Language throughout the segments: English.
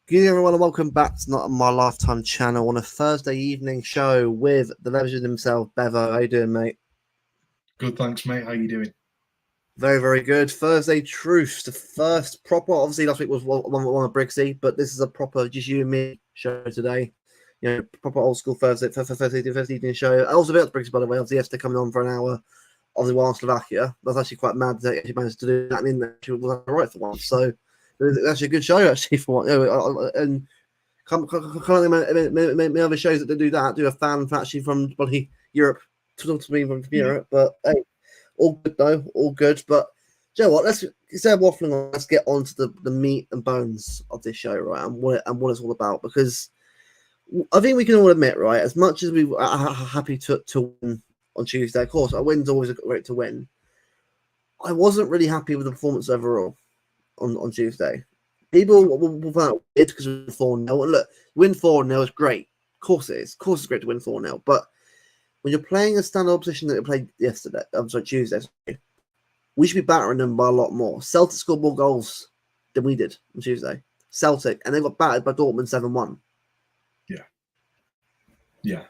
Good evening, everyone, and welcome back to Not My Lifetime channel on a Thursday evening show with the legend himself, Bevo. How you doing, mate? Good, thanks, mate. How you doing? Very, very good. Thursday Truths, the first proper. Obviously, last week was one of Brixie, but this is a proper just you and me show today. You know, proper old school Thursday evening show. I was a bit Brixie, by the way. Obviously, yesterday coming on for an hour. Obviously, while in Slovakia, that's actually quite mad that he actually managed to do that. I mean, actually was right for once. So it's actually a good show, actually, for one. And many other shows that do that do a fan actually from bloody Europe to talk to me from Europe. But hey, all good though, all good. But you know what? Instead of waffling on, let's get on to the meat and bones of this show, right? And what it's all about. Because I think we can all admit, right? As much as we are happy to win on Tuesday, of course, a win's always great to win. I wasn't really happy with the performance overall on Tuesday. People will find it weird because we win 4-0. And look, win 4-0 is great. Of course it is. Of course it's great to win 4-0. But when you're playing a standard opposition that we played Tuesday, we should be battering them by a lot more. Celtic scored more goals than we did on Tuesday. Celtic, and they got battered by Dortmund 7-1. Yeah.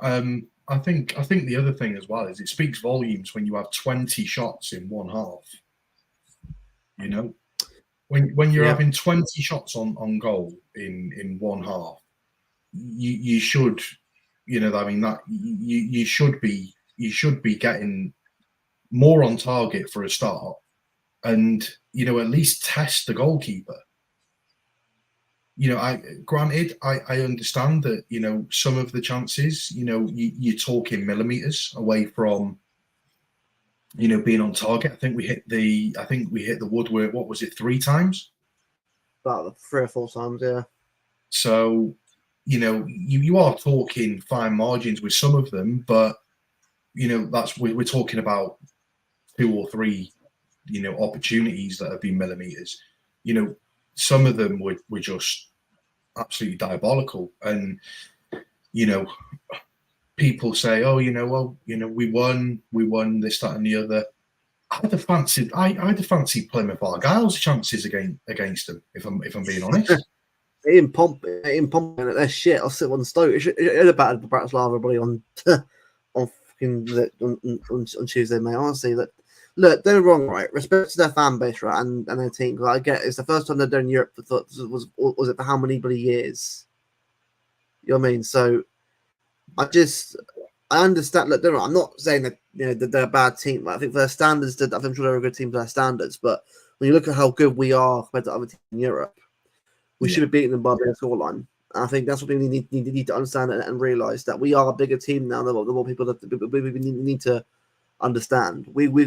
I think the other thing as well is it speaks volumes when you have 20 shots in one half. You know, when you're having 20 shots on goal in one half, you should, you know, I mean that you should be getting more on target for a start, and you know, at least test the goalkeeper. You know, I understand that, you know, some of the chances, you know, you're talking millimeters away from, you know, being on target. I think we hit the woodwork. What was it? 3 times? About 3 or 4 times, yeah. So, you know, you are talking fine margins with some of them, but you know, we're talking about 2 or 3, you know, opportunities that have been millimeters. You know, some of them were just absolutely diabolical, and you know, people say, "Oh, you know, well, you know, we won this, that, and the other." I'd have fancied Plymouth Argyle's chances against them, if I'm being honest. in pumping at their shit. I'll sit on Stoke. It should have battered Bratislava probably on Tuesday, mate. Honestly, look, they're wrong, right? Respect to their fan base, right, and their team. Because I get it's the first time they're doing Europe for was it for how many bloody years? You know what I mean? So I understand. Look, I'm not saying that, you know, that they're a bad team. Right? I think for their standards, I'm sure they're a good team for their standards. But when you look at how good we are compared to other teams in Europe, we should have beaten them by a bigger scoreline. And I think that's what we need to understand and realize, that we are a bigger team now than what people that we need to understand. We're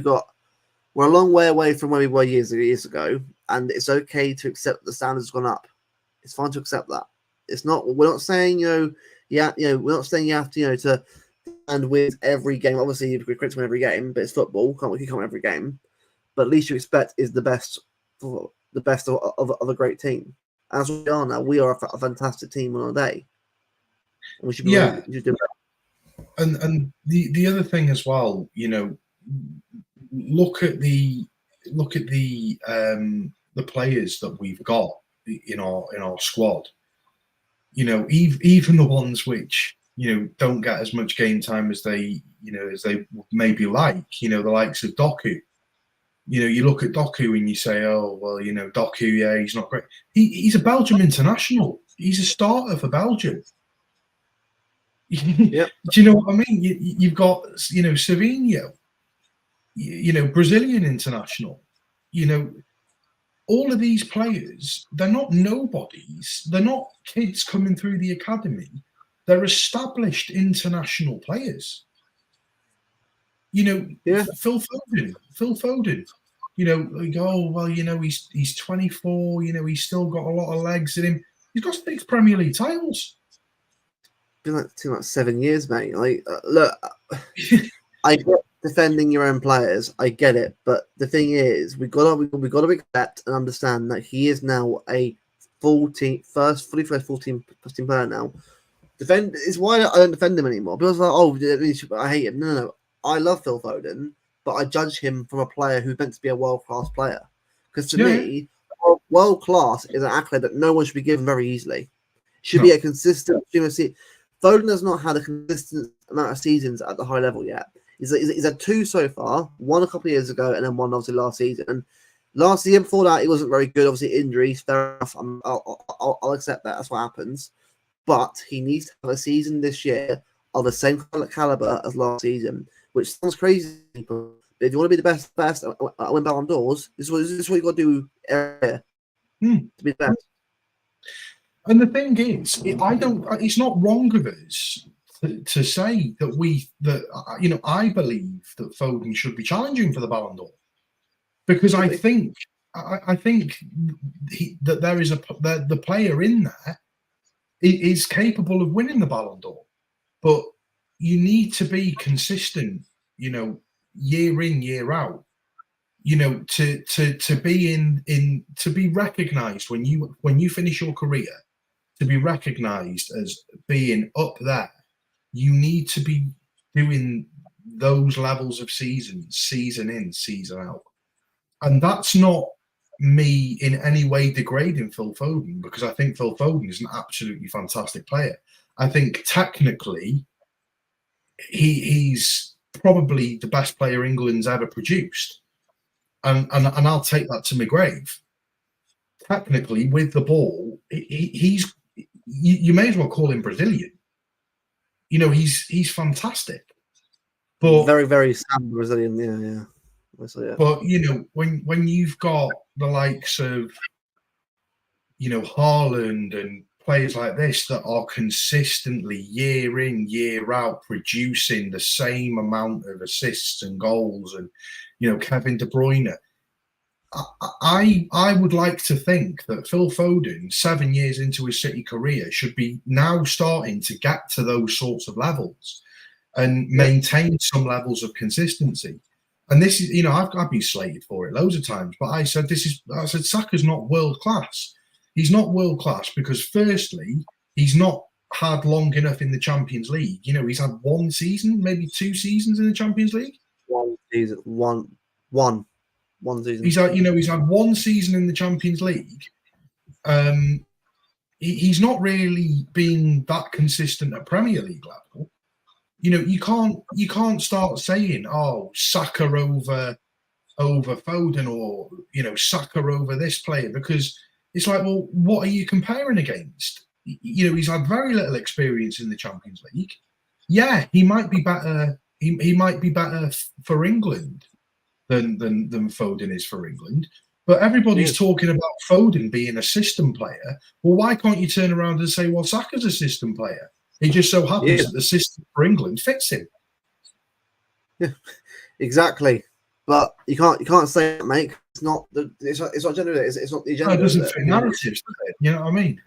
a long way away from where we were years ago, and it's okay to accept the standards have gone up. It's fine to accept that. It's not. We're not saying we're not saying you have to to and win every game. Obviously, you're great to win every game, but it's football. You can't win every game. But at least you expect is the best of a great team. As we are now, we are a fantastic team on our day. And we should be do that. And the other thing as well, you know, look at the players that we've got in our squad. You know, even the ones which, you know, don't get as much game time as they maybe like. You know, the likes of Doku. You know, you look at Doku and you say, oh well, you know, Doku, yeah, he's not great. He's a Belgium international. He's a starter for Belgium. Yep. Do you know what I mean? You've got, you know, Savinho, you know, Brazilian international. You know, all of these players, they're not nobodies. They're not kids coming through the academy. They're established international players. You know, Phil Foden. You know, like, oh well, you know, he's 24. You know, he's still got a lot of legs in him. He's got 6 Premier League titles. Been like 7 years, mate. Like, look, I defending your own players. I get it, but the thing is, we got to accept and understand that he is now a fully first 14 player now. Defend is why I don't defend him anymore. People are like, I hate him. No. I love Phil Foden, but I judge him from a player who's meant to be a world-class player. Because to me, world-class is an accolade that no one should be given very easily. Should be a consistent. Foden has not had a consistent amount of seasons at the high level yet. He's had 2 so far, one a couple of years ago, and then one obviously last season. And last year before that, he wasn't very good. Obviously, injuries. Fair enough. I'll accept that. That's what happens. But he needs to have a season this year of the same caliber as last season, which sounds crazy. But if you want to be the best, win Ballon d'Ors, this is what you got to do every year to be the best. And the thing is, it's not wrong of us to say that I believe that Foden should be challenging for the Ballon d'Or, because I think that there is the player in there is capable of winning the Ballon d'Or, but you need to be consistent, year in, year out, to be recognised when you finish your career, to be recognised as being up there. You need to be doing those levels of season in, season out. And that's not me in any way degrading Phil Foden, because I think Phil Foden is an absolutely fantastic player. I think technically he's probably the best player England's ever produced. And I'll take that to my grave. Technically, with the ball, you may as well call him Brazilian. He's fantastic. But very, very Sam Brazilian, yeah. But when you've got the likes of Haaland and players like this that are consistently year in, year out producing the same amount of assists and goals, and Kevin De Bruyne, I would like to think that Phil Foden, 7 years into his City career, should be now starting to get to those sorts of levels and maintain some levels of consistency. And this is, I've been slated for it loads of times, but I said Saka's not world class. He's not world class because, firstly, he's not had long enough in the Champions League. He's had 1 season, maybe 2 seasons in the Champions League. 1 season, one season. He's had 1 season in the Champions League. He's not really been that consistent at Premier League level. You can't start saying, Saka over Foden, or Saka over this player, because it's like, well, what are you comparing against? He's had very little experience in the Champions League. Yeah, he might be better. He might be better for England than Foden is for England. But everybody's talking about Foden being a system player. Well, why can't you turn around and say, well, Saka's a system player? It just so happens that the system for England fits him. Yeah, exactly. But you can't say it, mate. It's not gender. It's not the agenda. It doesn't fit narratives, does it? You know what I mean?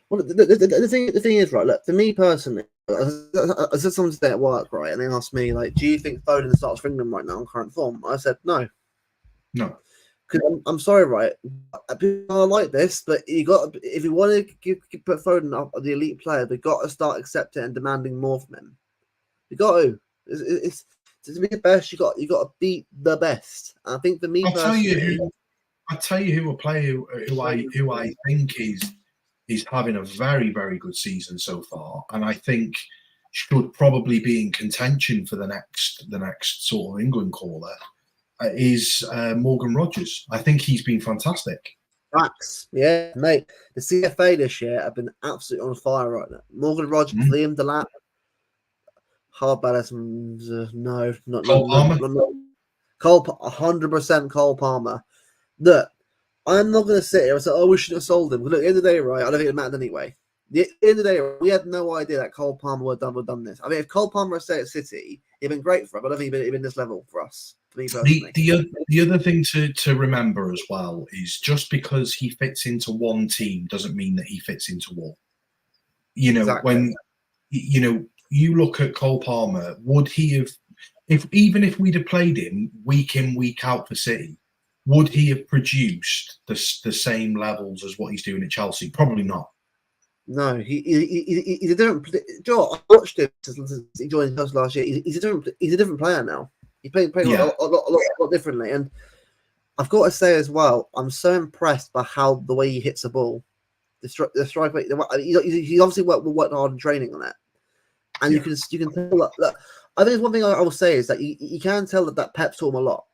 Well, the thing is, right. Look, for me personally, I said someone today at work, right, and they asked me, like, do you think Foden starts for England right now in current form? I said no. Because I'm sorry, right? People are like this, but if you want to put Foden up as the elite player, they've got to start accepting and demanding more from him. You got to. It's to be the best. You got to beat the best. And I think for me, I'll tell you who a player who I think is having a very, very good season so far, and I think should probably be in contention for the next sort of England caller. Is Morgan Rogers. I think he's been fantastic. Facts. Yeah, mate. The CFA this year have been absolutely on fire right now. Morgan Rogers, Liam Delap, hard balance. No, not Cole Palmer. Cole, 100% Cole Palmer. Look, I'm not going to sit here and say, we should have sold him. Look, at the end of the day, right, I don't think it mattered anyway. At the end of the day, we had no idea that Cole Palmer would have done this. I mean, if Cole Palmer had stayed at City, he'd been great for him. I don't think he'd been this level for us. The other thing to remember as well is just because he fits into one team doesn't mean that he fits into all. Exactly. When you look at Cole Palmer, would he have even if we'd have played him week in, week out for City, would he have produced the same levels as what he's doing at Chelsea? Probably not. No, he's a different. Joe, I watched him since he joined us last year. He's a different player now. He's playing Yeah. a lot differently. And I've got to say as well, I'm so impressed by how the way he hits the ball, the strike rate. He obviously worked hard in training on it, and Yeah. you can tell that. I think one thing I will say is that you can tell that Pep taught him a lot.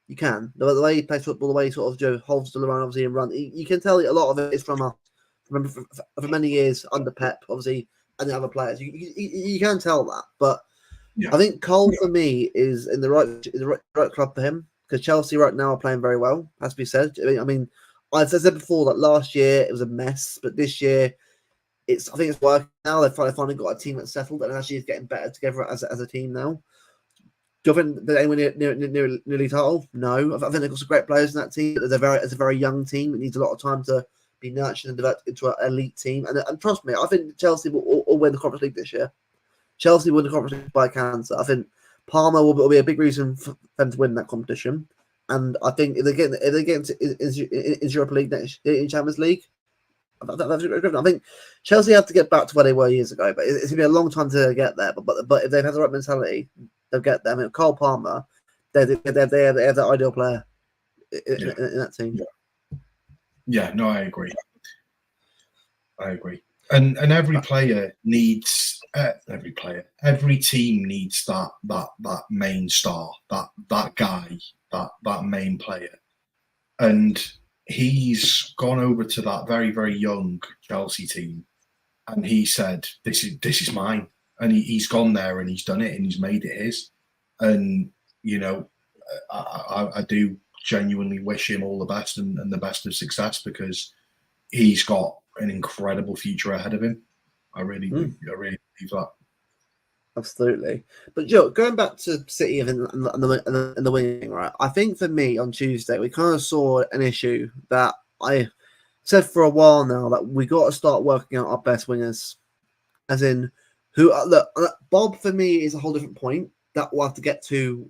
You can the way he plays football, the way he sort of holds the line, obviously, and run. You can tell a lot of it is from for many years under Pep, obviously, and the other players. You can tell that, but Yeah. I think Cole for me is in the right club for him because Chelsea right now are playing very well, has to be said. I mean, I've said before that last year it was a mess, but this year I think it's working now. They've finally got a team that's settled and actually is getting better together as a team now. Do you think they're anywhere nearly title? No, I think they've got some great players in that team. It's a very young team. It needs a lot of time to be nurtured and developed into an elite team. And trust me, I think Chelsea will win the Conference League this year. Chelsea win the Conference League by cancer. I think Palmer will be a big reason for them to win that competition. And I think if they get into Europa League next in Champions League, I think Chelsea have to get back to where they were years ago. But it's gonna be a long time to get there. But if they have the right mentality, they'll get there. I mean, Cole Palmer, they're the ideal player in that team. Yeah, no, I agree. And every player needs every team needs that main star, that guy, that main player. And he's gone over to that very, very young Chelsea team, and he said, "This is mine." And he's gone there and he's done it and he's made it his. And you know, I do genuinely wish him all the best and the best of success because he's got an incredible future ahead of him. I really believe that. Absolutely. But Joe, going back to City and the winning, right? I think for me on Tuesday, we kind of saw an issue that I said for a while now that we got to start working out our best wingers. As in, look, Bob for me is a whole different point that we'll have to get to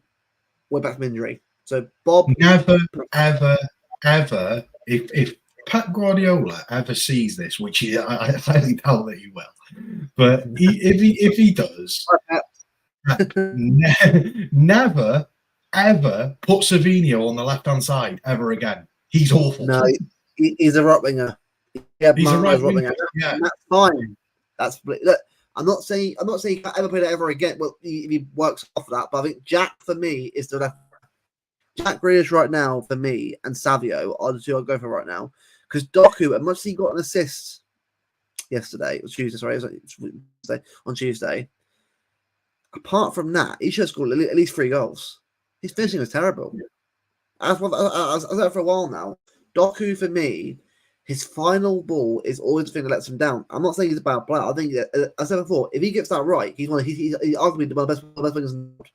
way back from injury. So Bob, never, ever, if Pep Guardiola ever sees this, which I highly doubt that he will, but if he does, never ever put Savinho on the left hand side ever again. He's awful. No, he's a right winger. Yeah, he's a right winger. Yeah, that's fine. Look. I'm not saying he can't ever play that ever again. Well, he works off of that, but I think Jack for me is the left. Jack Grealish right now for me and Savio are the two I'll go for right now because Doku, as much as he got an assist yesterday, it was Tuesday. Sorry, it was on Tuesday. Apart from that, he should have scored at least 3 goals. His finishing was terrible. I've said that for a while now. Doku for me. His final ball is always the thing that lets him down. I'm not saying he's a bad player. I think, as I said before, if he gets that right, he's arguably one of the best players in the world.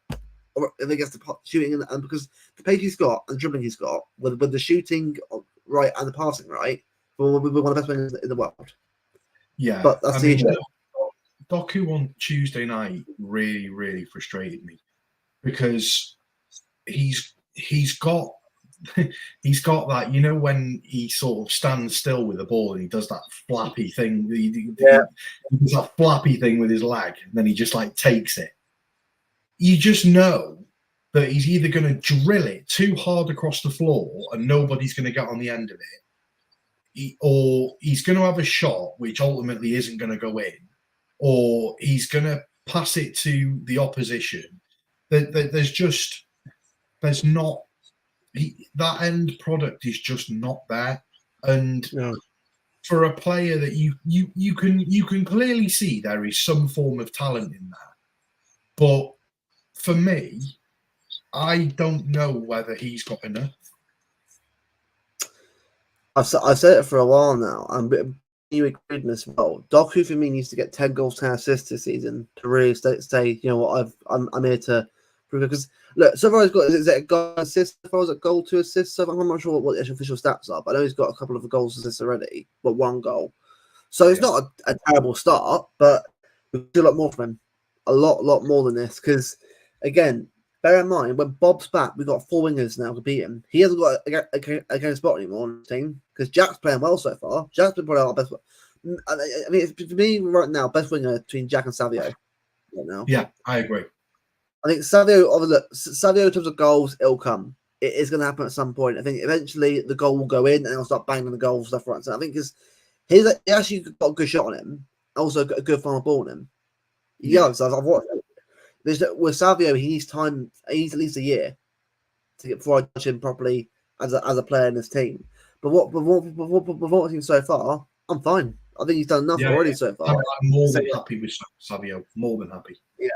Or if he gets the shooting and because the pace he's got and the dribbling he's got, with the shooting right and the passing right, we're one of the best players in the world. Yeah, but that's the issue. Doku on Tuesday night really, really frustrated me because he's got that, you know, when he sort of stands still with the ball and he does that flappy thing. He does that flappy thing with his leg, and then he just like takes it. You just know that he's either going to drill it too hard across the floor and nobody's going to get on the end of it, or he's going to have a shot which ultimately isn't going to go in, or he's going to pass it to the opposition. There's not. That end product is just not there, and for a player that you can clearly see there is some form of talent in there, but for me, I don't know whether he's got enough. I've said it for a while now. You agreed as well. Doku for me needs to get 10 goals, 10 assists this season to really say, you know what, I'm here to prove it. Because look, so far he's got, is it a goal assist? So far, is it goal 2 assists? So I'm not sure what the official stats are, but I know he's got a couple of goals assists already, but 1 goal. So it's not a terrible start, but we do a lot more from him. A lot more than this. Because again, bear in mind, when Bob's back, we've got 4 wingers now competing. He hasn't got a spot anymore on the team because Jack's playing well so far. Jack's been probably our best. I mean, for me right now, best winger between Jack and Savio right now. Yeah, I agree. I think Savio, in terms of goals, it'll come. It is going to happen at some point. I think eventually the goal will go in and he'll start banging the goals left, right. So I think he actually got a good shot on him. Also got a good final ball on him. Yeah, so I've watched. With Savio, he needs time. He needs at least a year to get before I judge him properly as a player in this team. But what I've seen so far, I'm fine. I think he's done enough already so far. I'm more than happy with Savio. More than happy. Yeah.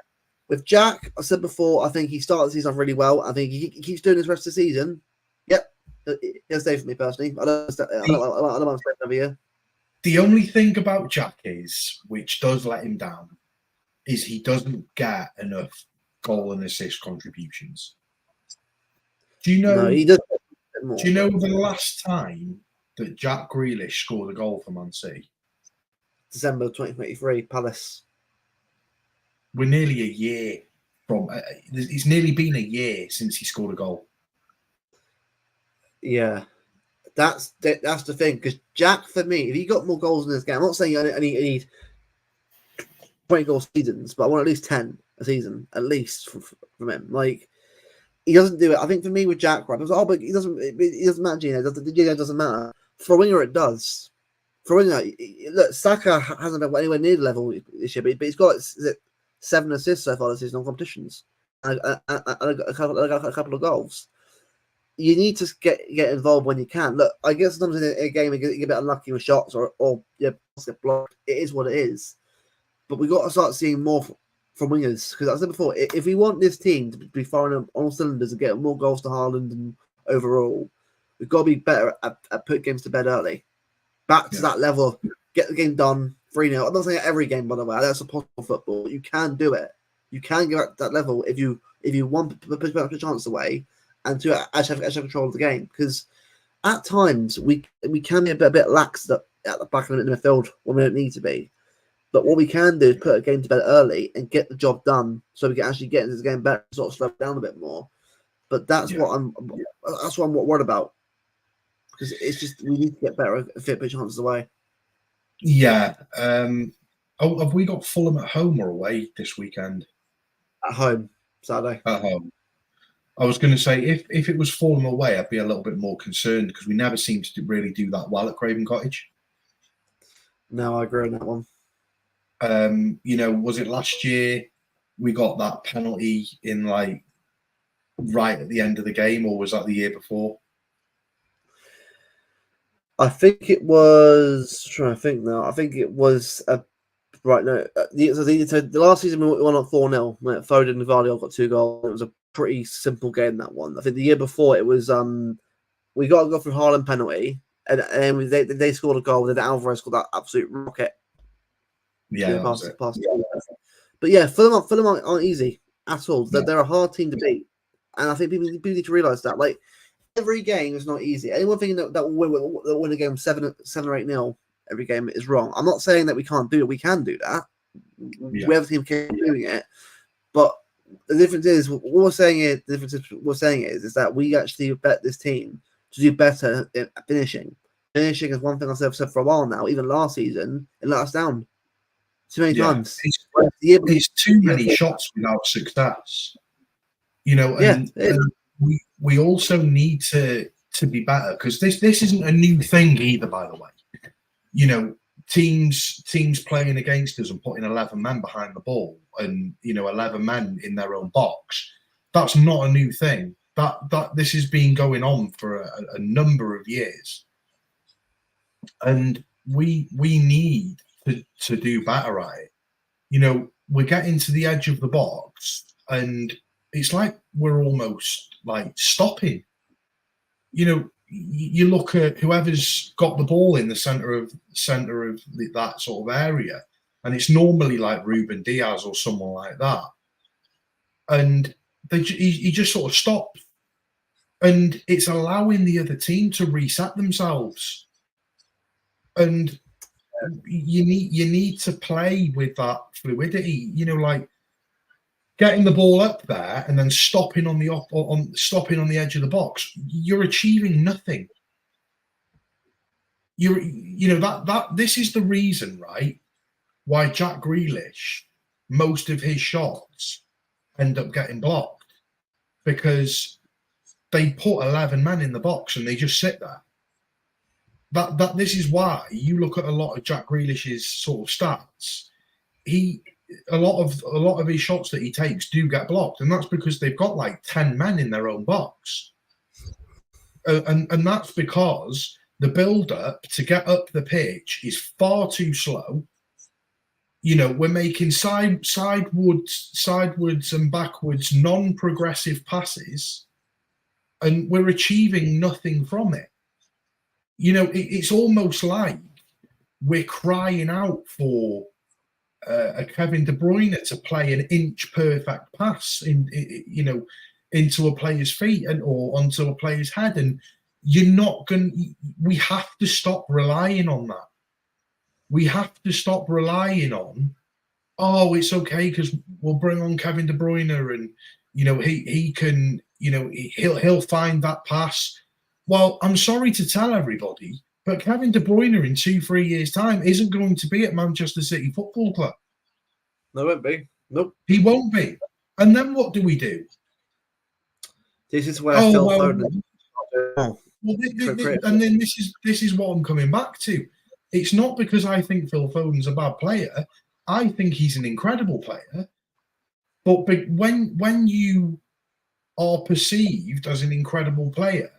With Jack, I said before, I think he started the season off really well. I think he keeps doing this rest of the season. Yep, he'll stay for me personally. I don't want to stay over here. The only thing about Jack is, which does let him down, is he doesn't get enough goal and assist contributions. Do you know? No, he does. Do you know the last time that Jack Grealish scored a goal for Man City? December 2023, Palace. We're nearly a year from. It's nearly been a year since he scored a goal. Yeah, that's the thing. Because Jack, for me, if he got more goals in this game, I'm not saying I need 20 goal seasons, but I want at least 10 a season, at least from him. Like, he doesn't do it. I think for me with Jack, right, I was like, but he doesn't matter, Gino. The Gino doesn't matter. For a winger, it does. For a winger, look, Saka hasn't been anywhere near the level this year, but he's got 7 assists so far this season on competitions and a couple of goals. You need to get involved when you can. Look, I guess sometimes in a game you get a bit unlucky with shots or get blocked. It is what it is. But we've got to start seeing more from wingers. Because as I said before, if we want this team to be firing on all cylinders and get more goals to Haaland and overall, we've got to be better at putting games to bed early. Back to that level of get the game done 3-0. I'm not saying every game, by the way. That's a possible football. You can do it. You can get back to that level if you want to push a chance away and to actually have control of the game. Because at times we can be a bit lax at the back of the midfield when we don't need to be. But what we can do is put a game to bed early and get the job done, so we can actually get into this game better, sort of slow it down a bit more. But that's what I'm worried about, because it's just we need to get better at fit chances away. Yeah. Have we got Fulham at home or away this weekend? At home, Saturday. At home. I was going to say if it was Fulham away, I'd be a little bit more concerned because we never seem to really do that well at Craven Cottage. No, I agree on that one. Was it last year we got that penalty in right at the end of the game, or was that the year before? I think it was. I'm trying to think now. I think it was right. No, so the last season we won at 4-0. Foden and Vardy got 2 goals. It was a pretty simple game, that one. I think the year before it was we got to go through Haaland penalty, and then they scored a goal. Then Alvarez scored that absolute rocket. Yeah, pass. But yeah, Fulham aren't easy at all. They're a hard team to beat, and I think people need to realise that. Like, every game is not easy. Anyone thinking that will win a game 7 or 8-0 every game is wrong. I'm not saying that we can't do it. We can do that. Yeah. We have a team capable of doing it, but the difference is what we're saying is that we actually bet this team to do better at finishing. Finishing is one thing I've said for a while now. Even last season, it let us down too many times. It's too many shots without success. And we also need to be better, because this isn't a new thing either, by the way. Teams playing against us and putting 11 men behind the ball and 11 men in their own box. That's not a new thing. That this has been going on for a number of years, and we need to do better at it. We're getting to the edge of the box and it's like we're almost like stopping. You look at whoever's got the ball in the center of that sort of area, and it's normally like Ruben Diaz or someone like that, and he just sort of stops, and it's allowing the other team to reset themselves. And you need to play with that fluidity. getting the ball up there and then stopping on the edge of the box, you're achieving nothing. This is the reason, right, why Jack Grealish, most of his shots end up getting blocked, because they put 11 men in the box and they just sit there. This is why you look at a lot of Jack Grealish's sort of stats. A lot of his shots that he takes do get blocked, and that's because they've got like 10 men in their own box, and that's because the build-up to get up the pitch is far too slow. We're making sidewards and backwards non-progressive passes, and we're achieving nothing from it. It's almost like we're crying out for a Kevin De Bruyne to play an inch-perfect pass into a player's feet or onto a player's head, and we have to stop relying on that. We have to stop relying on, it's okay because we'll bring on Kevin De Bruyne and he can he'll find that pass. Well, I'm sorry to tell everybody, but Kevin De Bruyne in 2-3 years' time isn't going to be at Manchester City Football Club. No, won't be. Nope. He won't be. And then what do we do? This is where Phil Foden. And then this is what I'm coming back to. It's not because I think Phil Foden's a bad player. I think he's an incredible player. But when you are perceived as an incredible player,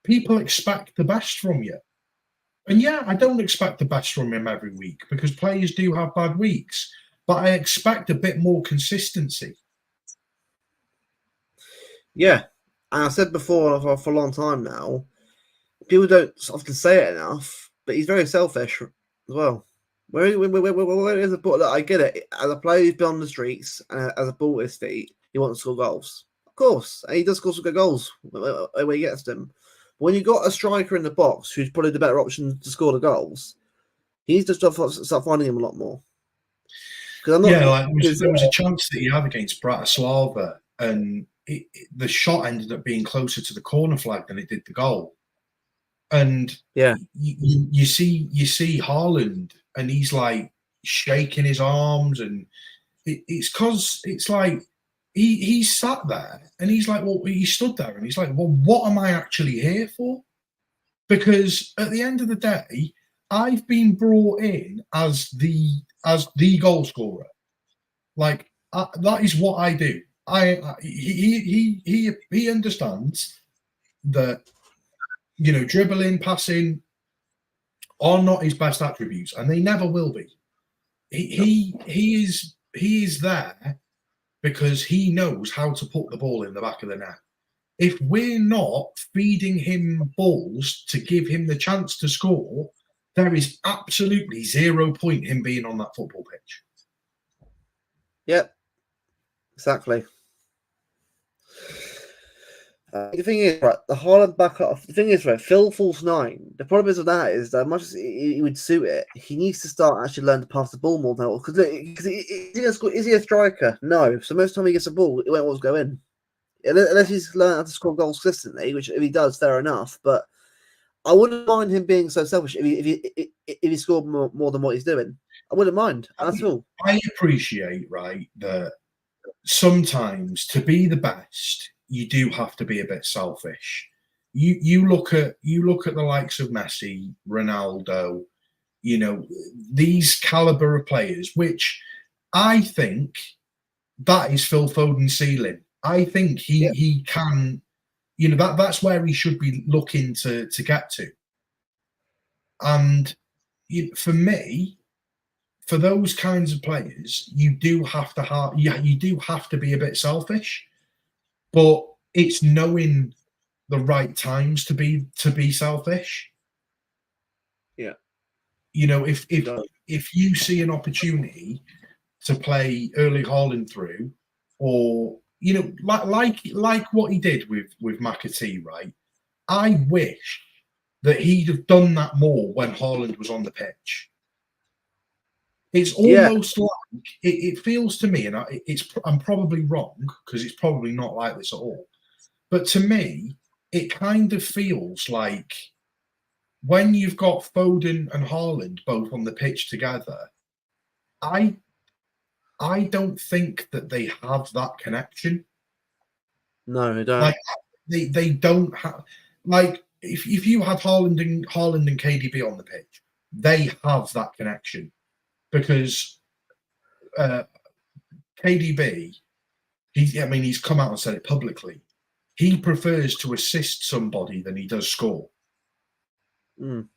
people expect the best from you. And yeah, I don't expect the best from him every week, because players do have bad weeks. But I expect a bit more consistency. Yeah. And I said before for a long time now, people don't often say it enough, but he's very selfish as well. Where is the ball? I get it. As a player who's been on the streets and as a ball at his feet, he wants to score goals. Of course. And he does score some good goals when he gets them. But when you've got a striker in the box who's probably the better option to score the goals, he needs to start finding him a lot more. There was a chance that he had against Bratislava, and the shot ended up being closer to the corner flag than it did the goal. And you see Haaland, and he's like shaking his arms, and it's because it's like he sat there and he's like, well, he stood there and he's like, well, what am I actually here for? Because at the end of the day, I've been brought in as the goal scorer. Like that is what I do. He understands that dribbling, passing are not his best attributes, and they never will be. He is there because he knows how to put the ball in the back of the net. If we're not feeding him balls to give him the chance to score, there is absolutely 0 point him being on that football pitch. Yep, exactly. The thing is, right, the Haaland back off. The thing is, right, Phil falls 9. The problem is with that is that much as he would suit it, he needs to start actually learning to pass the ball more now. Because is he a striker? No. So most of the time he gets a ball, it won't always go in. Unless he's learned how to score goals consistently, which if he does, fair enough. But I wouldn't mind him being so selfish if he scored more than what he's doing. I wouldn't mind. That's all. I appreciate, right, that sometimes to be the best, you do have to be a bit selfish. You look at the likes of Messi, Ronaldo, these caliber of players, which I think that is Phil Foden's ceiling. I think he can, that's where he should be looking to get to. And for me, for those kinds of players, you do have to be a bit selfish, but it's knowing the right times to be selfish. Yeah. If you see an opportunity to play early Haaland through, or like what he did with McAtee, right? I wish that he'd have done that more when Haaland was on the pitch. It's almost like it feels to me, and I'm probably wrong because it's probably not like this at all. But to me, it kind of feels like when you've got Foden and Haaland both on the pitch together, I don't think that they have that connection. No, they don't. Like they don't have like if you had Haaland and KDB on the pitch, they have that connection because KDB, he's come out and said it publicly. He prefers to assist somebody than he does score. Mm.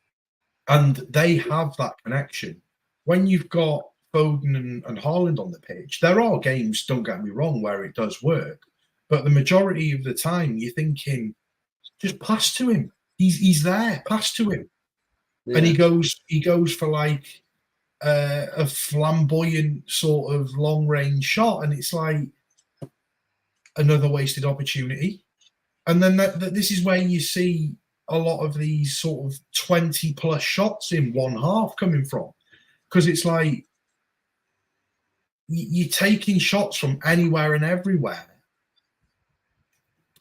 And they have that connection. When you've got Foden and Haaland on the pitch, there are games, don't get me wrong, where it does work. But the majority of the time, you're thinking, just pass to him. He's there. Pass to him. Yeah. And he goes for like a flamboyant sort of long range shot, and it's like another wasted opportunity. And then this is where you see a lot of these sort of 20 plus shots in one half coming from, because it's like you're taking shots from anywhere and everywhere.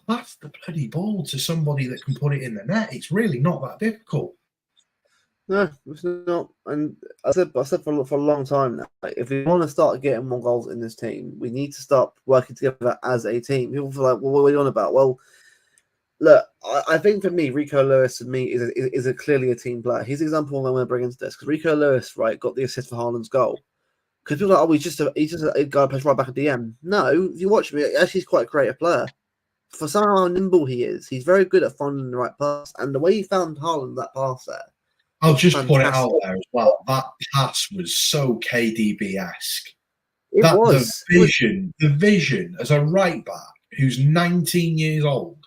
Pass the bloody ball to somebody that can put it in the net. It's really not that difficult. No, it's not. And I said for a long time now, like, if we want to start getting more goals in this team, we need to start working together as a team. People feel like, well, what are you on about? Well, look, I think for me, Rico Lewis and me is clearly a team player. He's the example I'm going to bring into this, because Rico Lewis, right, got the assist for Haaland's goal. Because people are like, oh, he's just a guy who plays right back at DM. No, if you watch him, actually he's quite a creative player. For somehow how nimble he is, he's very good at finding the right pass. And the way he found Haaland that pass there, I'll just put it out there as well. That pass was so KDB-esque. The vision as a right back who's 19 years old,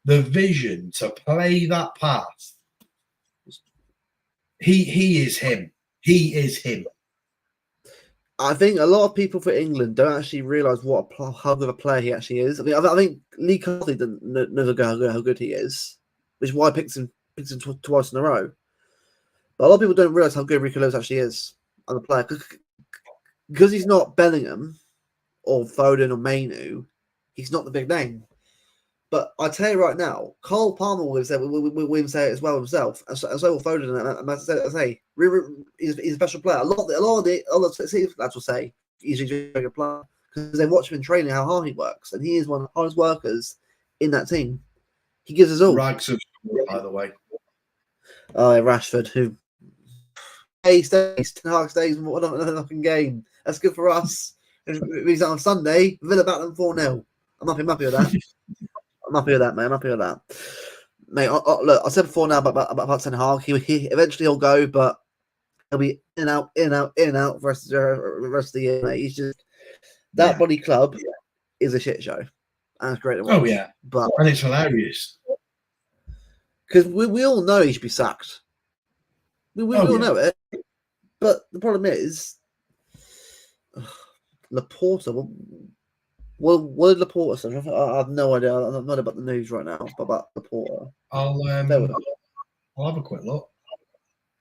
the vision to play that pass. He is him. He is him. I think a lot of people for England don't actually realise how good of a player he actually is. I think Lee Carthy doesn't know how good he is, which is why I picked him twice in a row. But a lot of people don't realise how good Rico Lewis actually is as a player, because he's not Bellingham or Foden or Mainu. He's not the big name. But I tell you right now, Cole Palmer will say it as well himself, and so will Foden. And as I say, he's a special player. A lot of the lads will say he's a very good player because they watch him in training how hard he works, and he is one of the hardest workers in that team. He gives us all. Rags of sport, by the way. Oh, yeah, Rashford, who stays, Ten Hag stays, what another fucking game. That's good for us. If he's on Sunday, Villa back them 4-0. I'm happy with that. I'm happy with that, mate. I'm happy with that. Mate, look, I said before now about Ten Hag. He eventually he'll go, but he'll be in and out for the rest of the year, mate. He's just that bloody club is a shit show. And it's great to watch. Oh yeah, and it's hilarious. Because we all know he should be sacked. We all know it. But the problem is, Laporta. Well, what did Laporta say? I have no idea. I'm not about the news right now, but about Laporta. I'll have a quick look.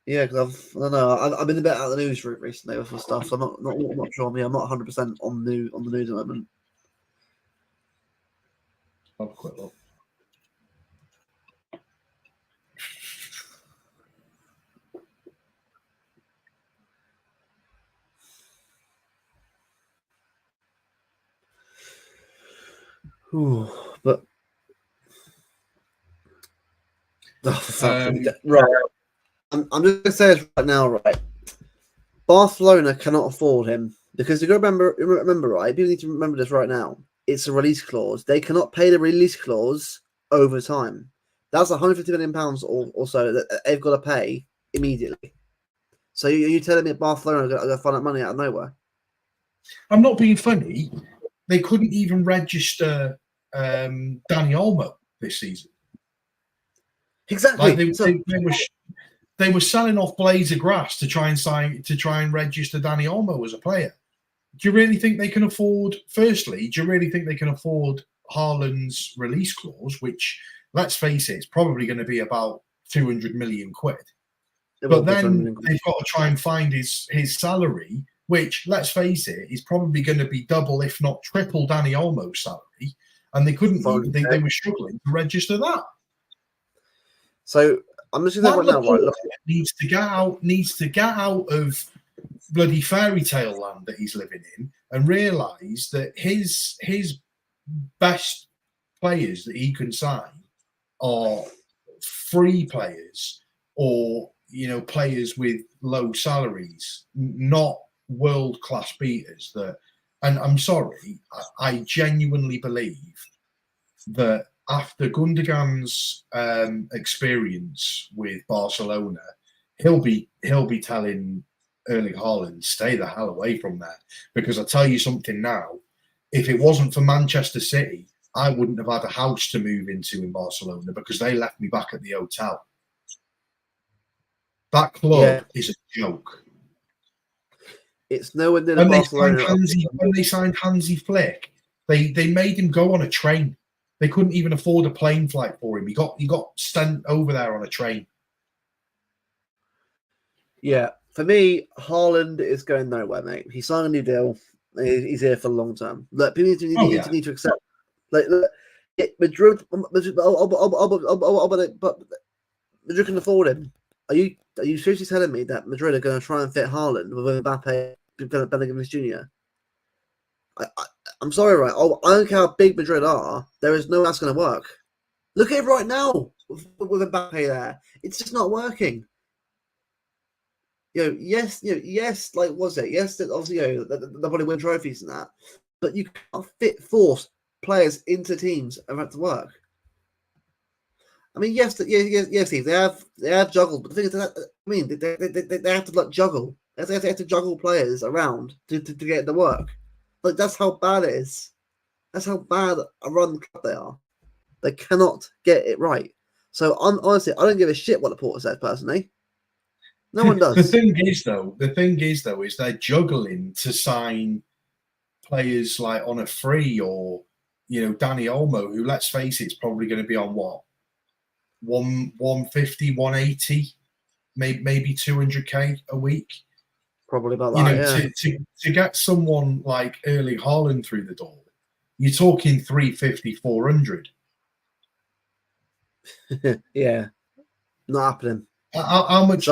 Yeah, because I don't know. I've been a bit out of the news recently with stuff, so I'm not sure. I'm not 100% on the news at the moment. I'll have a quick look. Ooh, but right. I'm just gonna say this right now, right? Barcelona cannot afford him because you got to remember, right? People need to remember this right now. It's a release clause. They cannot pay the release clause over time. That's 150 million pounds or so that they've got to pay immediately. So you telling me that Barcelona are going to find that money out of nowhere? I'm not being funny. They couldn't even register Dani Olmo this season. Exactly. Like they were selling off blades of grass to try and register Dani Olmo as a player. Do you really think they can afford? Firstly, do you really think they can afford Haaland's release clause, which, let's face it, it's probably going to be about 200 million quid. But then they've got to try and find his salary which, let's face it, is probably going to be double, if not triple, Danny Olmo's salary, and they couldn't even, they were struggling to register that. So I'm just going to right now, right? Look, needs to get out of bloody fairy tale land that he's living in and realise that his best players that he can sign are free players or players with low salaries, not world-class beaters. That, and I'm sorry, I genuinely believe that after Gundogan's experience with Barcelona, he'll be telling Erling Haaland, stay the hell away from there. Because I tell you something now, if it wasn't for Manchester City, I wouldn't have had a house to move into in Barcelona because they left me back at the hotel. That club is a joke. It's nowhere near the Barcelona. When they signed Hansi Flick, they made him go on a train. They couldn't even afford a plane flight for him. He got sent over there on a train. Yeah, for me, Haaland is going nowhere, mate. He signed a new deal. He's here for the long term. Look, people need to accept. Like, look, Madrid can afford him. Are you seriously telling me that Madrid are going to try and fit Haaland with Mbappe, Bellingham Jr.? I'm sorry, right? I don't care how big Madrid are. There is no way that's going to work. Look at it right now with Mbappe there. It's just not working. Yes. Like, was it? Yes, obviously, they'll probably win trophies and that. But you can't force players into teams and have to work. I mean, yes, Steve, they have juggled, but the thing is, they have to juggle. They have to juggle players around to get it to work. Like, that's how bad it is. That's how bad a run club they are. They cannot get it right. So, honestly, I don't give a shit what the Porter says personally. No one does. The thing is, though, is they're juggling to sign players like on a free or, Danny Olmo, who, let's face it, is probably going to be on what? 150, 180, maybe 200k a week. Probably about that, to get someone like Erling Haaland through the door, you're talking 350, 400. Yeah, not happening. How much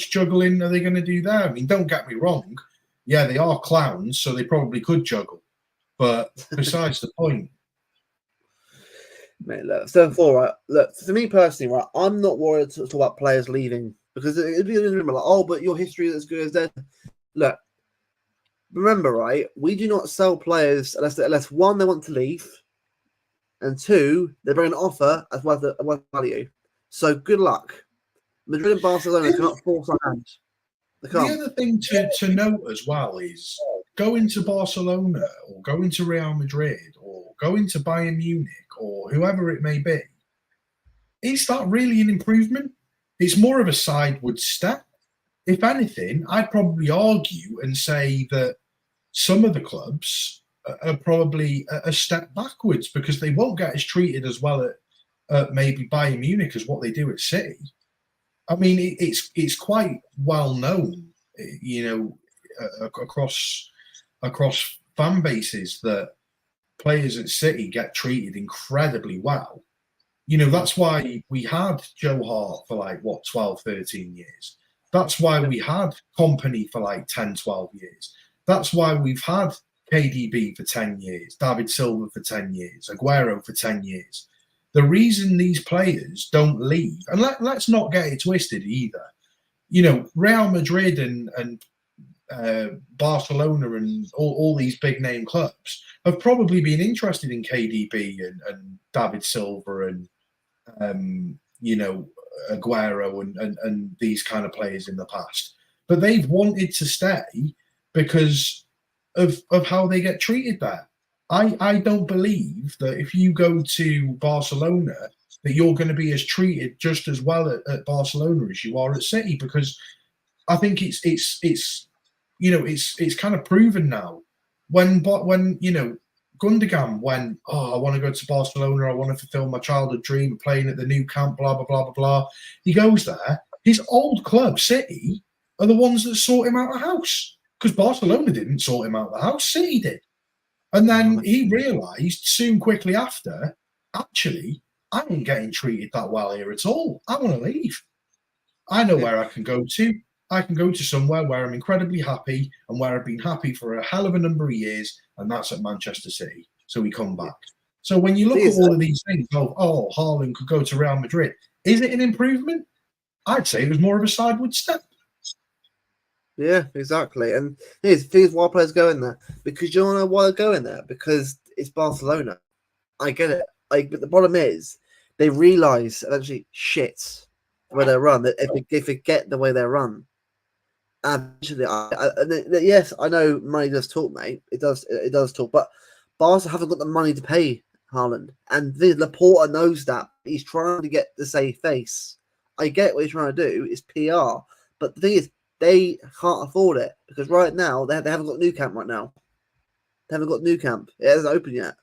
juggling are they going to do there? I mean, don't get me wrong. Yeah, they are clowns, so they probably could juggle. But besides the point. Mate, look, 7-4, right? Look, for me personally, right, I'm not worried to talk about players leaving because it'd be like, but your history is as good as theirs. Look, remember, right? We do not sell players unless one, they want to leave, and two, they bring an offer as worth value. So good luck. Madrid and Barcelona cannot force our hand. The other thing to note as well is going to Barcelona or going to Real Madrid or going to Bayern Munich or whoever it may be. Is that really an improvement? It's more of a sideward step. If anything, I'd probably argue and say that some of the clubs are probably a step backwards because they won't get as treated as well at maybe Bayern Munich as what they do at City. I mean, it's quite well known, across fan bases that players at City get treated incredibly well. That's why we had Joe Hart for 12, 13 years. That's why we had Company for 10, 12 years. That's why we've had KDB for 10 years, David Silva for 10 years, Aguero for 10 years. The reason these players don't leave, and let's not get it twisted either. Real Madrid and Barcelona and all these big name clubs have probably been interested in KDB and David Silva and Aguero and these kind of players in the past, but they've wanted to stay because of how they get treated there. I don't believe that if you go to Barcelona that you're going to be treated just as well at Barcelona as you are at City, because I think it's kind of proven now. When Gundogan went, I want to go to Barcelona, I want to fulfill my childhood dream of playing at the new camp, blah blah blah blah blah. He goes there. His old club, City, are the ones that sort him out a house. because Barcelona didn't sort him out the house. City did. And then he realised quickly after, actually, I ain't getting treated that well here at all. I want to leave. I know where I can go to. I can go to somewhere where I'm incredibly happy and where I've been happy for a hell of a number of years, and that's at Manchester City. So we come back. So when you look at all of these things, Haaland could go to Real Madrid. Is it an improvement? I'd say it was more of a sideward step. Yeah, exactly. And here's why players go in there. Because you don't know why they're going there. Because it's Barcelona. I get it. But the problem is, they realise eventually shit where they run. That if they forget the way they run. And eventually, yes, I know money does talk, mate. It does talk. But Barca haven't got the money to pay Haaland. And Laporta knows that. He's trying to get the safe face. I get what he's trying to do. It's PR. But the thing is, they can't afford it because right now they haven't got Nou Camp right now. They haven't got Nou Camp. It hasn't opened yet.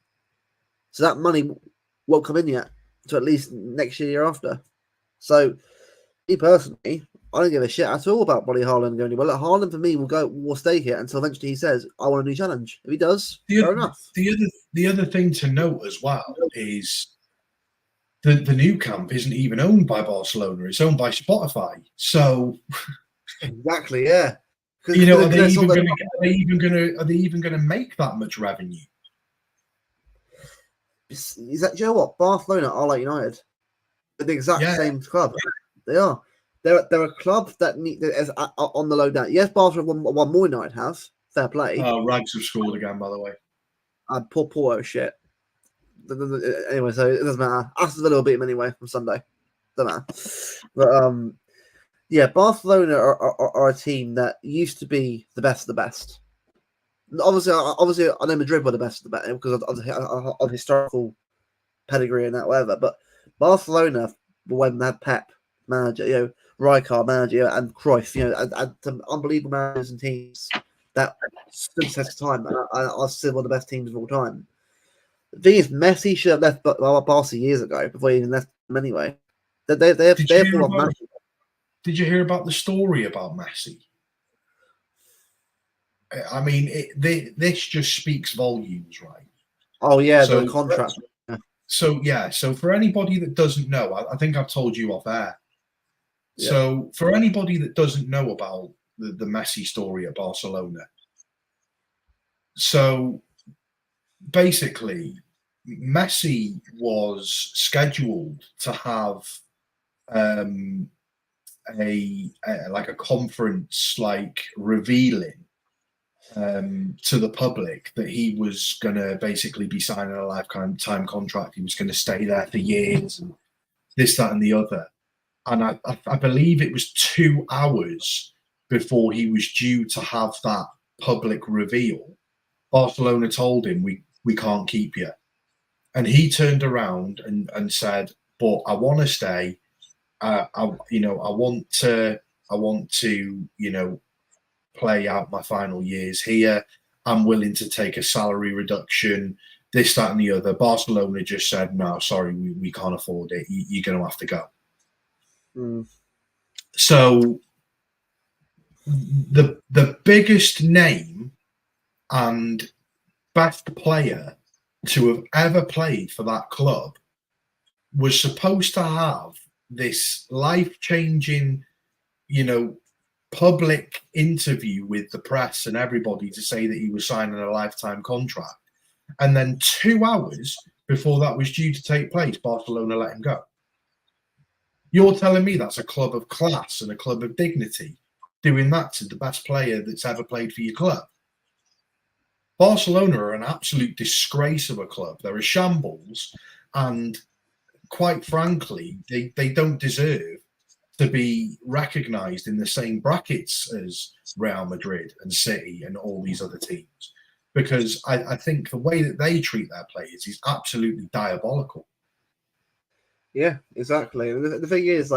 So that money won't come in yet to at least next year after. So, me personally, I don't give a shit at all about Buddy Haaland going anywhere. Look, Haaland for me will stay here until eventually he says, I want a new challenge. If he does, fair enough. The other thing to note as well is the Nou Camp isn't even owned by Barcelona. It's owned by Spotify. So exactly, yeah. You know, are they even going to make that much revenue? Is that, you know what? Barcelona are like United. They're the exact same club. They are. They're a club that is on the low down. Yes, Barcelona one more United have. Fair play. Rags have scored again, by the way. Poor shit. Anyway, so it doesn't matter. Aston Villa will beat him anyway on Sunday. Doesn't matter. But yeah, Barcelona are a team that used to be the best of the best. Obviously, I know Madrid were the best of the best because of historical pedigree and that, whatever. But Barcelona, when they had Pep manager, Rijkaard manager, and Cruyff, and some unbelievable managers and teams that stood the test of time. Are still one of the best teams of all time. The thing is, Messi should have left Barca years ago before he even left them anyway. They're full of managers. Did you hear about the story about Messi? I mean, this just speaks volumes, right? Oh, yeah, the contract. So for anybody that doesn't know, I think I've told you off air. Yeah. So for anybody that doesn't know about the Messi story at Barcelona, so basically, Messi was scheduled to have a conference revealing to the public that he was going to basically be signing a lifetime contract. He was going to stay there for years and this, that, and the other. And I believe it was 2 hours before he was due to have that public reveal. Barcelona told him, we can't keep you. And he turned around and said, but I want to stay. I want to play out my final years here. I'm willing to take a salary reduction, this, that, and the other. Barcelona just said, no, sorry, we can't afford it. You're going to have to go. Mm. So the biggest name and best player to have ever played for that club was supposed to have this life-changing, public interview with the press and everybody to say that he was signing a lifetime contract. And then 2 hours before that was due to take place, Barcelona let him go. You're telling me that's a club of class and a club of dignity, doing that to the best player that's ever played for your club? Barcelona are an absolute disgrace of a club. They're a shambles. And quite frankly, they don't deserve to be recognised in the same brackets as Real Madrid and City and all these other teams. Because I think the way that they treat their players is absolutely diabolical. Yeah, exactly. And the thing is,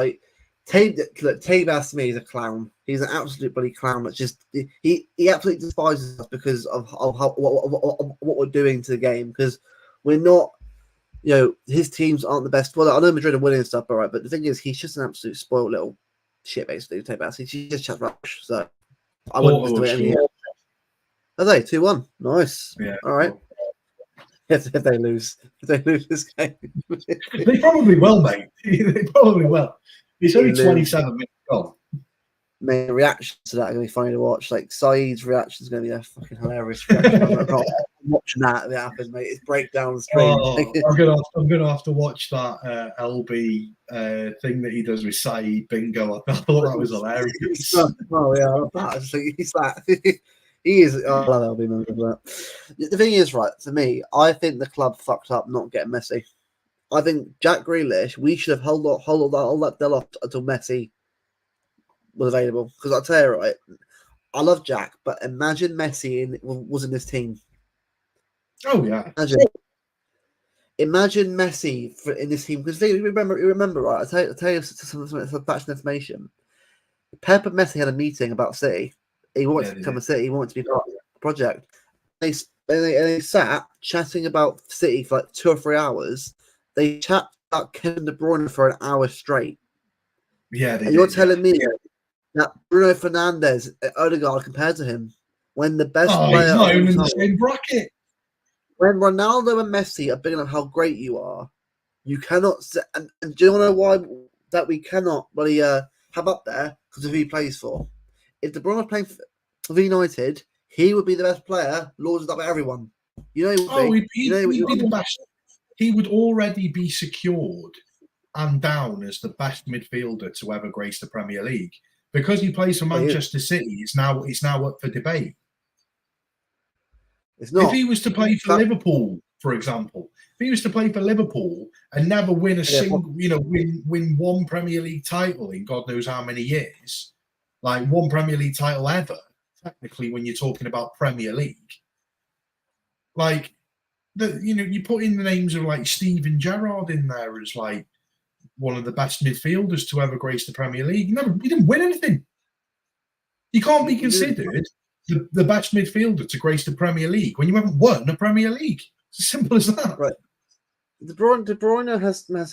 Tebas to me is a clown. He's an absolute bloody clown. That's just he absolutely despises us because of what we're doing to the game. Because we're not, his teams aren't the best. Well, I know Madrid are winning and stuff, all right. But the thing is, he's just an absolute spoiled little shit, basically. Tebas. He just chats rubbish. So I wouldn't just do it anymore. Are they 2-1? Nice. Yeah. All right. If they lose this game, They probably will, mate. They probably will. It's only 27 minutes gone. Mate, reactions to that are going to be funny to watch. Like, Saeed's reaction is going to be a fucking hilarious reaction. I'm watching that if it happens, mate. It's breakdown the stream. Oh, I'm gonna have to watch that LB thing that he does with Saeed Bingo. I thought that was hilarious. Oh yeah, I love that. He's that. He is. I love LB members. The thing is, right, for me, I think the club fucked up not getting Messi. I think Jack Grealish, we should have held that deal off until Messi was available. Because I'll tell you, right, I love Jack, but imagine Messi was in this team. Oh yeah. Imagine Messi in this team. Because remember, right? I'll tell you some facts and information. Pep and Messi had a meeting about City. He wanted to become a City. He wanted to be part of the project. They sat chatting about City for like 2 or 3 hours. They chat about Kevin De Bruyne for an hour straight. Yeah, and you're telling me that Bruno Fernandes, Odegaard compared to him, when the best player he's not even in the same bracket. When Ronaldo and Messi are bigging up how great you are, you cannot. And do you know why that we cannot really have up there? Because of who he plays for. If De Bruyne was playing for United, he would be the best player, lauded up by everyone. You know, he'd be the best. He would already be secured and down as the best midfielder to ever grace the Premier League because he plays for Manchester City. It's now up for debate. It's not. If he was to play for Liverpool, for example, if he was to play for Liverpool and never win a single, win one Premier League title in God knows how many years, like one Premier League title ever, technically, when you're talking about Premier League, like you put in the names of like Steven Gerrard in there as like one of the best midfielders to ever grace the Premier League. He didn't win anything. You can't be considered the best midfielder to grace the Premier League when you haven't won a Premier League. It's as simple as that. Right. De Bruyne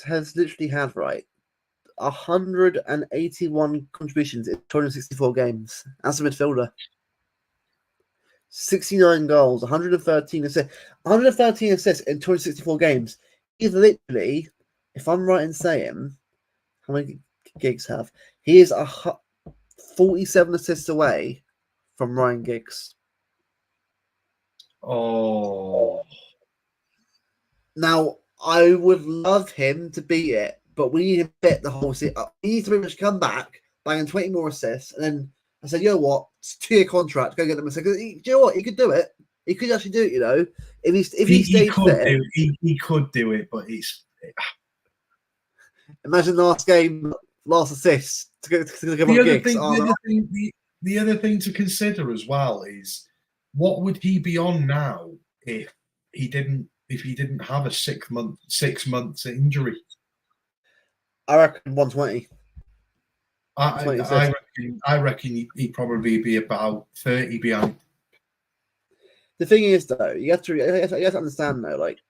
has literally had 181 contributions in 264 games as a midfielder. 69 goals, 113 assists. 113 assists in 264 games. He's literally, if I'm right in saying, how many Giggs have? He is 47 assists away from Ryan Giggs. Oh. Now, I would love him to beat it, but we need to bet the whole season. We need to pretty much come back, banging 20 more assists, and then I said, you know what? It's a 2-year contract. Go get them a second. Do you know what? He could do it. He could actually do it, you know. If he stayed fit. He could do it, but it's... Imagine last assist to give Giggs. The other thing to consider as well is what would he be on now if he didn't have a 6 months injury? I reckon 120. I reckon he'd probably be about 30 behind. The thing is, though, you have to understand, though, like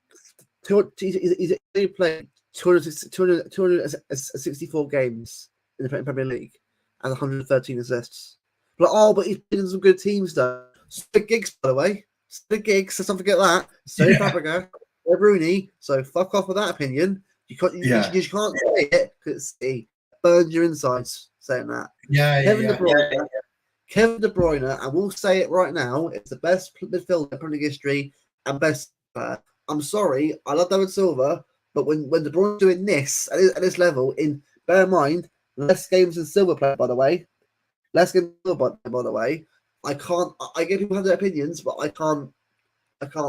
he's played 264 games in the Premier League and 113 assists. But he's been in some good teams, though. Split Giggs, by the way. Split Giggs, let's not forget that. So Fabregas, Rooney. So fuck off with that opinion. You can't say it because it burns your insides saying that. Kevin De Bruyne, and we'll say it right now, it's the best midfielder in Premier League history and best player. I'm sorry, I love David Silva, but when De Bruyne's doing this at this level, bear in mind, less games than Silva played, by the way. Less games than Silva, by the way. I get people have their opinions, but I can't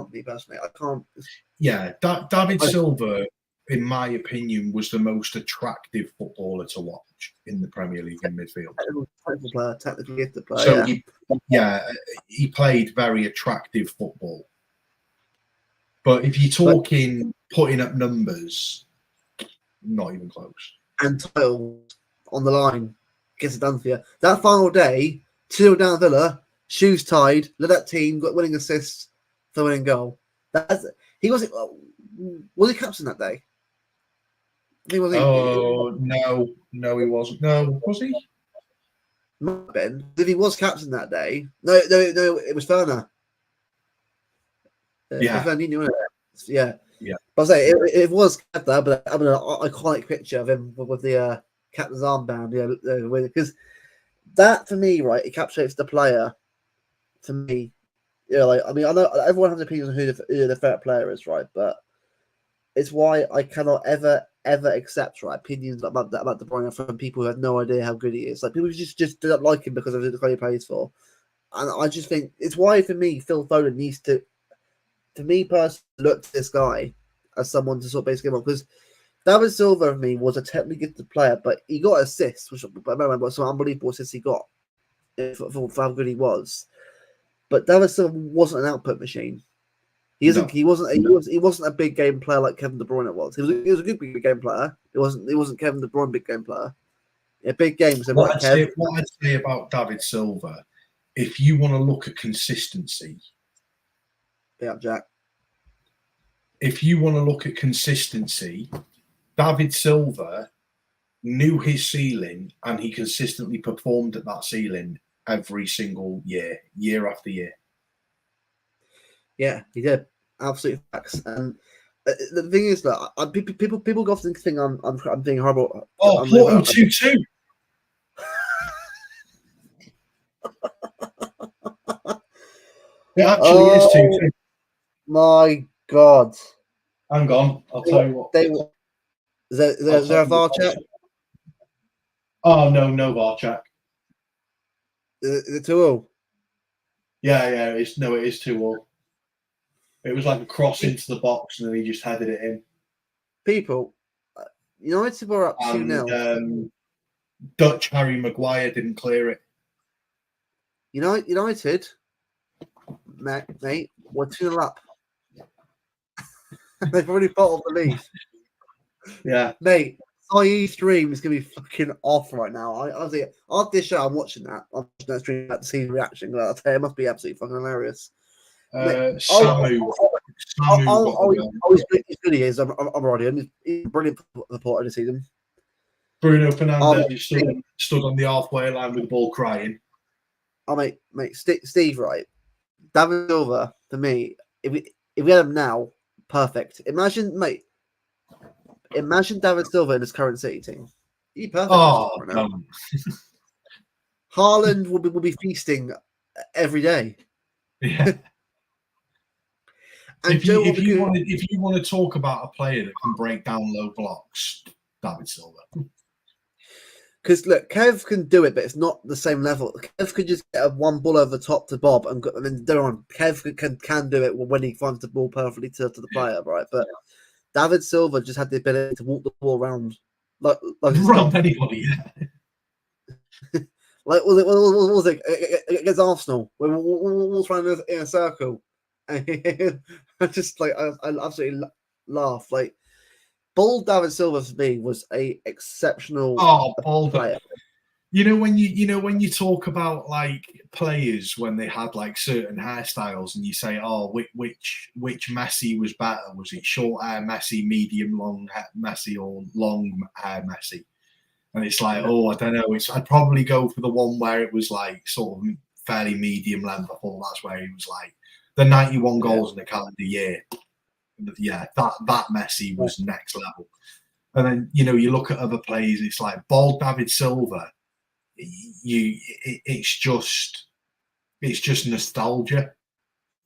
be personally. I can't. Yeah, David Silva, in my opinion, was the most attractive footballer to watch in the Premier League in midfield. Technically gifted player. So he played very attractive football. But if you're talking putting up numbers, not even close. And titles on the line gets it done for you. That final day, 2 down Villa, shoes tied, led that team, got winning assists for winning goal. He wasn't. Was he captain that day? No, he wasn't. No, was he? Might have been. If he was captain that day, no, it was Werner. Yeah. Yeah. Yeah. But I say it was Kev there, but I mean, an iconic picture of him with the captain's armband, because that for me, right, it encapsulates the player. For me, like I mean, I know everyone has opinions on who the favorite player is, right? But it's why I cannot ever accept opinions about De Bruyne from people who have no idea how good he is. Like people just don't like him because of the club he plays for, and I just think it's why for me Phil Foden needs to, for me personally, look to this guy as someone to sort of basically because David Silva for me was a technically gifted player, but he got assists, which I remember some unbelievable assists he got for how good he was. But David Silva wasn't an output machine. He wasn't a big game player like Kevin De Bruyne was. He was a good big game player. He wasn't Kevin De Bruyne big game player. Yeah, big games. What I'd say about David Silva, if you want to look at consistency, yeah, Jack. If you want to look at consistency, David Silva knew his ceiling and he consistently performed at that ceiling every single year, year after year. Yeah, he did. Absolute facts. And the thing is that people often think I'm being horrible. Oh, Portland 2-2. It actually is 2-2. My God. Hang on, I'll tell you what. Is there a VAR check? Oh, no VAR check. Is it 2-0? Yeah, it is 2-0. It was like a cross into the box and then he just headed it in. People, United were up 2-0. Dutch Harry Maguire didn't clear it. United, mate, we're 2-0 up. They've already bottled the lead. Yeah. Mate, IE stream is going to be fucking off right now. After this show, I'm watching that. I'm watching that stream to see the reaction. I'll tell you, it must be absolutely fucking hilarious. Samu. He's good. He is. I'm already. He's brilliant reporter this season. Bruno Fernandes stood on the halfway line with the ball crying. Oh, mate, Steve, right? David Silva, for me, if we had him now, perfect. Imagine David Silva in his current City team. He'd be perfect. Oh, right now. Haaland will be feasting every day. Yeah. And if you want to talk about a player that can break down low blocks, David Silva. Because look, Kev can do it, but it's not the same level. Kev could just get one ball over the top to Bob, and then Kev can do it when he finds the ball perfectly to the player, right? But David Silva just had the ability to walk the ball around like anybody. Like what was it against Arsenal? When we're trying in a circle, and I just I absolutely laugh. Like Bald David Silva for me was a exceptional player. When you talk about like players when they had like certain hairstyles and you say, oh, which Messi was better? Was it short hair Messi, medium long hair Messi, or long hair Messi? And it's like, oh, I don't know. I'd probably go for the one where it was like sort of fairly medium length. I thought that's where he was like the 91 goals in a calendar year. Yeah, that Messi was next level. And then you look at other players. It's like bald David Silva. It's just nostalgia.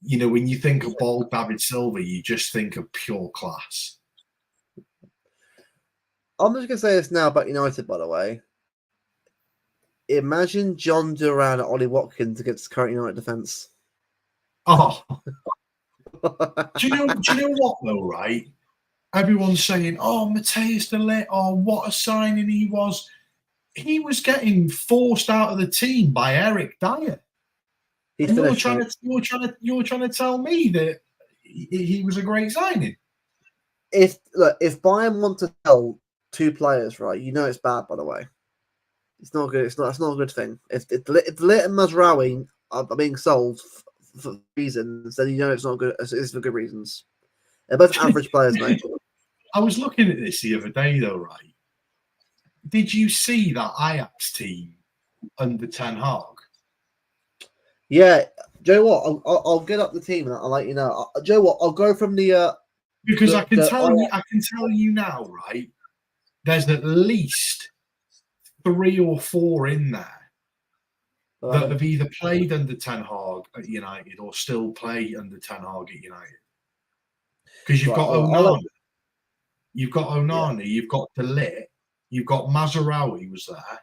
When you think of bald David Silva, you just think of pure class. I'm just gonna say this now about United, by the way. Imagine John Duran and Ollie Watkins against current United defence. Oh, do you know what though? Right, everyone's saying, "Oh, Mateus De Ligt, oh, what a signing he was." He was getting forced out of the team by Eric Dyer. You're trying to tell me that he was a great signing. If Bayern want to sell two players, right, it's bad. By the way, it's not good. That's not a good thing. If De Ligt and Mazraoui are being sold for reasons, then it's not good. It's for good reasons. They're both average players, mate. I was looking at this the other day, though, right? Did you see that Ajax team under Ten Hag? Yeah, Joe, what? I'll get up the team and I'll let you know. Joe, what? I'll go from the because I can tell you now, right? There's at least 3 or 4 in there that have either played under Ten Hag at United or still play under Ten Hag at United. Because you've got Onana, you've got Onana, you've got De Ligt, you've got Mazraoui was there.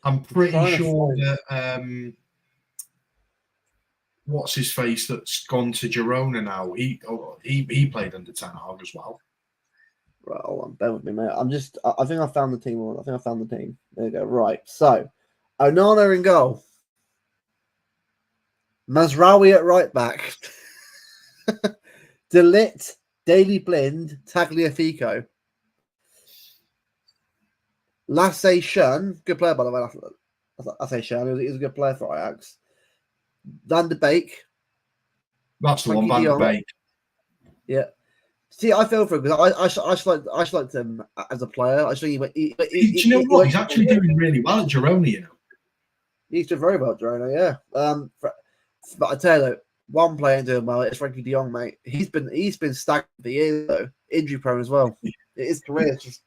I'm pretty sure that what's his face that's gone to Girona now. He played under Ten Hag as well. Right, hold on, bear with me, mate. I think I found the team. I think I found the team. There you go. Right, so Onana in goal, Mazraoui at right back, De Ligt, Daley Blind, Tagliafico, Lasse Schön, good player by the way. I say Schön, he was a good player for Ajax. Van de Beek. That's the one, Van de Beek. Yeah. See, I feel for him because I liked him as a player. I think do you know what? He's actually doing really well at Girona, you know. He's doing very well at Girona, yeah. But I tell you, though, one player doing well is Frankie de Jong, mate. He's been stagnant for years, though. Injury prone as well. His career is just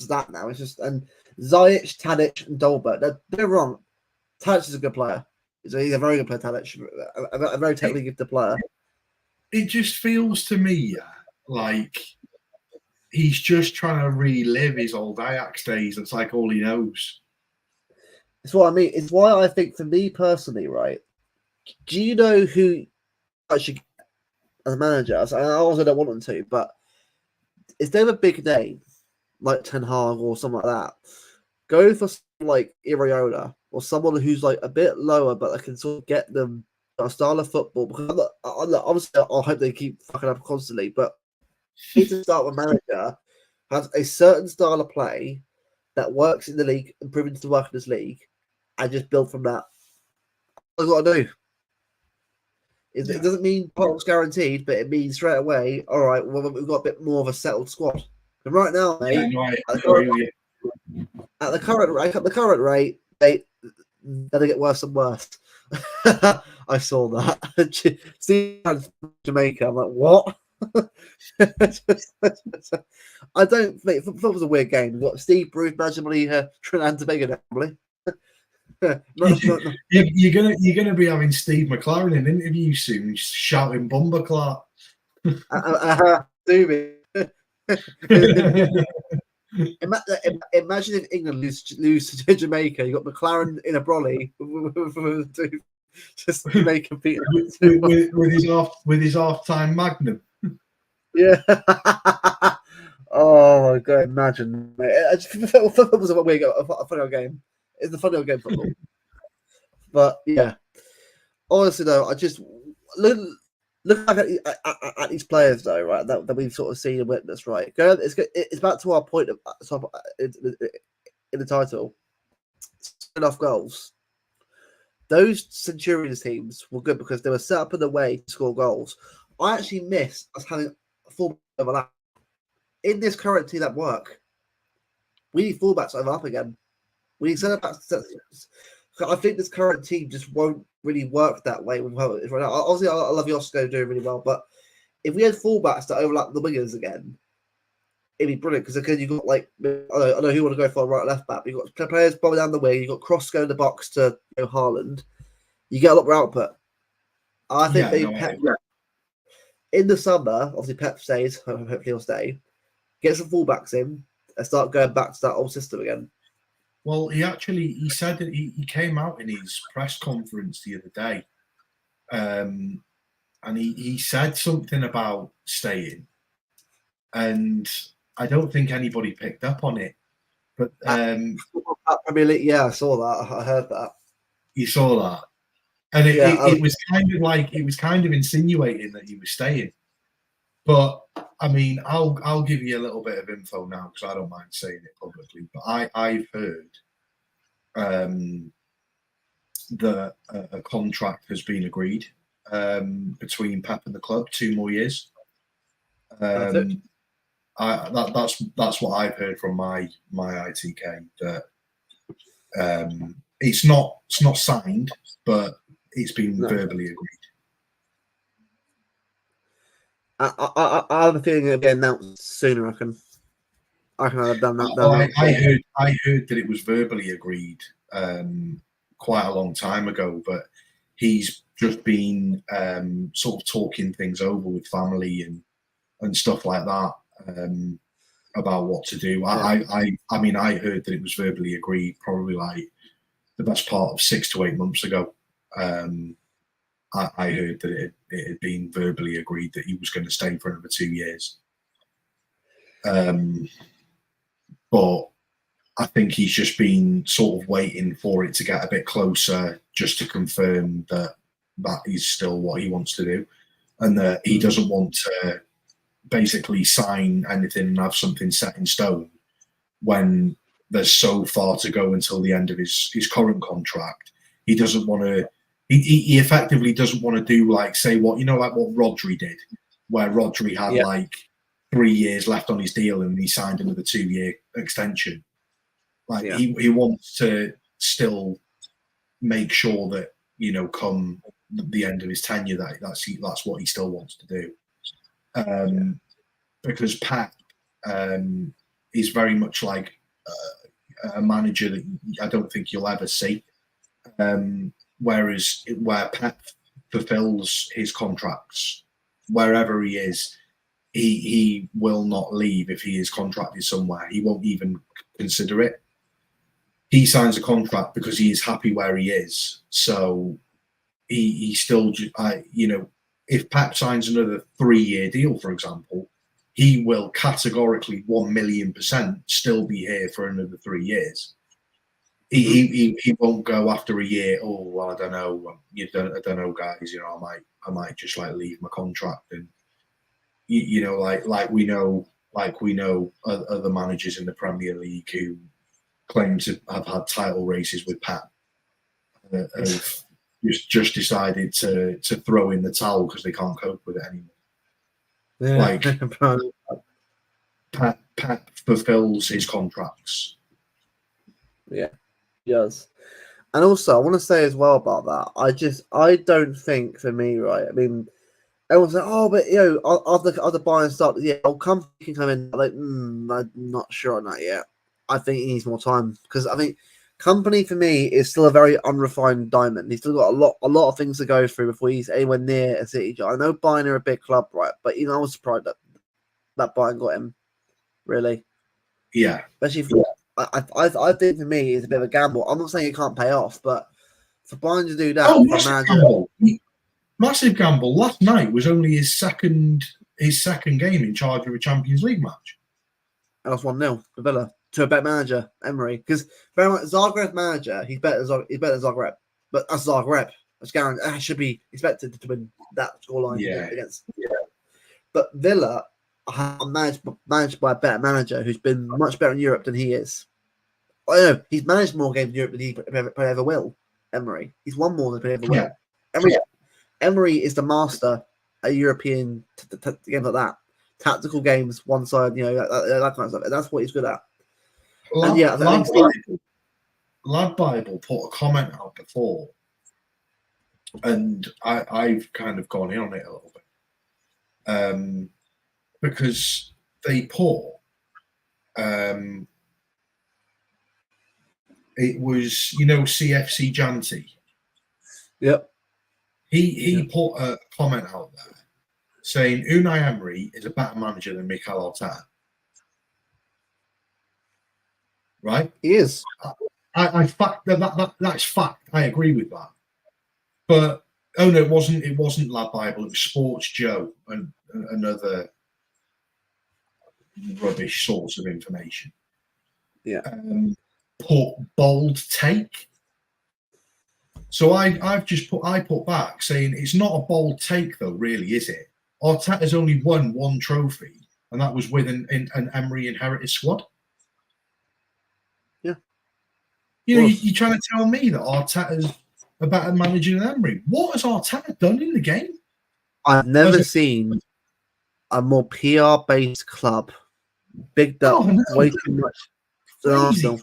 that now. It's just and Ziyech, Tadic, and Dolberg. They're wrong. Tadic is a good player. He's a very good player, Tadic. A very technically gifted player. It just feels to me like he's just trying to relive his old Ajax days. It's like all he knows. It's what I mean. It's why I think, for me personally, right? Do you know who I should get as a manager? I also don't want them to, but is there a big name like Ten Hag or something like that? Go for like Iriola or someone who's like a bit lower, but I can sort of get them a style of football. Because obviously, I hope they keep fucking up constantly, but you need to start with a manager has a certain style of play that works in the league and proven to work in this league, and just build from that. That's what I do. It doesn't mean titles guaranteed, but it means straight away, all right, well, we've got a bit more of a settled squad. And right now, mate, at the current rate, they're gonna get worse and worse. I saw that. See Jamaica, I'm like, what? I don't think it was a weird game. We've got Steve Bruce, Majimali, Trinidad and Tobago, probably. You're gonna be having Steve McLaren in interview soon, shouting "Bumba Clark." Imagine if England lose to Jamaica. You got McLaren in a brolly, just Jamaica beating with his half-time magnum. Yeah. Oh my god! Imagine, mate. It was a funny old game. It's a funny old game football. But yeah, honestly though, I just look at these players though, right? That we've sort of seen and witnessed, right? It's back to our point of in the title. Enough goals. Those Centurions teams were good because they were set up in a way to score goals. I actually miss us having a fullback overlap in this current team that work. We need fullbacks overlap again. We need centre backs. I think this current team just won't really work that way with right now. Obviously, I love Josko doing really well, but if we had fullbacks that overlap the wingers again, it'd be brilliant because you've got like I know who want to go for right left back. You've got players bombing down the wing. You've got Cross going in the box to Haaland. You get a lot more output. I think in the summer, obviously Pep stays. Hopefully he'll stay. Get some fullbacks in and start going back to that old system again. Well, he said that he came out in his press conference the other day, and he said something about staying, and I don't think anybody picked up on it. But Premier League, yeah, I saw that. I heard that. You saw that, and it was kind of insinuating that he was staying. But I mean, I'll give you a little bit of info now because I don't mind saying it publicly. But I've heard that a contract has been agreed between Pep and the club, 2 more years. That's what I've heard from my ITK that It's not signed, but it's been No. verbally agreed. I have a feeling it'll be announced sooner. I can have done that. I heard that it was verbally agreed quite a long time ago, but he's just been sort of talking things over with family and stuff like that about what to do. Yeah. I mean, I heard that it was verbally agreed probably like the best part of 6 to 8 months ago. I heard that it had been verbally agreed that he was going to stay for another 2 years. But I think he's just been sort of waiting for it to get a bit closer just to confirm that is still what he wants to do, and that he doesn't want to basically sign anything and have something set in stone when there's so far to go until the end of his current contract. He doesn't want to. He effectively doesn't want to do like what Rodri did, where Rodri had like 3 years left on his deal and he signed another 2-year extension. Like he wants to still make sure that come the end of his tenure that's what he still wants to do. Because Pep is very much like a manager that I don't think you'll ever see. Where Pep fulfills his contracts wherever he is, he will not leave if he is contracted somewhere. He won't even consider it. He signs a contract because he is happy where he is. So he still, if Pep signs another 3-year deal, for example, he will categorically 1,000,000% still be here for another 3 years. He won't go after a year. Oh well, I don't know. I don't know, guys. I might just like leave my contract and like we know other managers in the Premier League who claim to have had title races with Pep have just decided to throw in the towel because they can't cope with it anymore. Yeah. Like Pep fulfills his contracts. Yeah, he does. And also, I want to say as well about that. I don't think for me, right? I mean, everyone's like, oh, but other buyers start. Yeah, Company can come in. Like, I'm not sure on that yet. I think he needs more time because I think Company for me is still a very unrefined diamond. He's still got a lot of things to go through before he's anywhere near a City. I know Bayern are a big club, right? But I was surprised that Bayern got him. Really, yeah. Especially for I think for me it's a bit of a gamble. I'm not saying it can't pay off, but for Bayern to do that, massive gamble. Last night was only his second game in charge of a Champions League match. And that's 1-0 for Villa to a better manager, Emery. Because very much Zagreb manager, he's better than Zagreb, but that's Zagreb. It's guaranteed. I should be expected to win that scoreline against. Yeah. But Villa are managed by a better manager who's been much better in Europe than he is. I know he's managed more games in Europe than he ever will. Emery, he's won more than he ever will. Emery is the master at European games like that. Tactical games, one side, that kind of stuff. And that's what he's good at. Lad Bible put a comment out before, and I've kind of gone in on it a little bit. Because they put it was CFC Janty. Yep. He put a comment out there saying Unai Emery is a better manager than Mikel Arteta. Right? He is. That's fact. I agree with that. But no, it wasn't Lad Bible. It was Sports Joe and another rubbish source of information. Yeah. Put bold take. So I put back saying it's not a bold take though, really, is it? Arteta's only won one trophy, and that was with an Emery inherited squad. Yeah. You're trying to tell me that Arteta's a better manager than Emery. What has Arteta done in the game? I've never seen a more PR-based club bigged up way too much than Arsenal.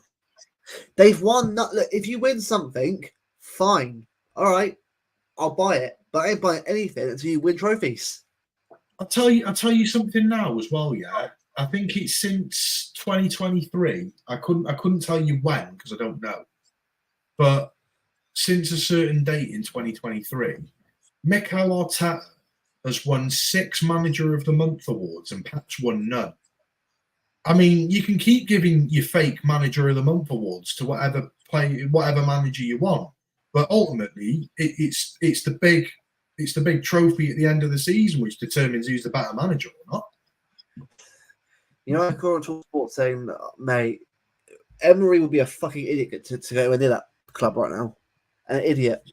They've won. Look, if you win something, fine. All right, I'll buy it. But I ain't buying anything until you win trophies. I'll tell you something now as well. Yeah, I think it's since 2023. I couldn't tell you when because I don't know, but since a certain date in 2023, Mikel Arteta has won 6 Manager of the Month awards and Pep's won none. I mean, you can keep giving your fake Manager of the Month awards to whatever manager you want, but ultimately, it's the big trophy at the end of the season which determines who's the better manager or not. You know, I call on Talk Sports saying, mate, Emery would be a fucking idiot to go near that club right now. An idiot.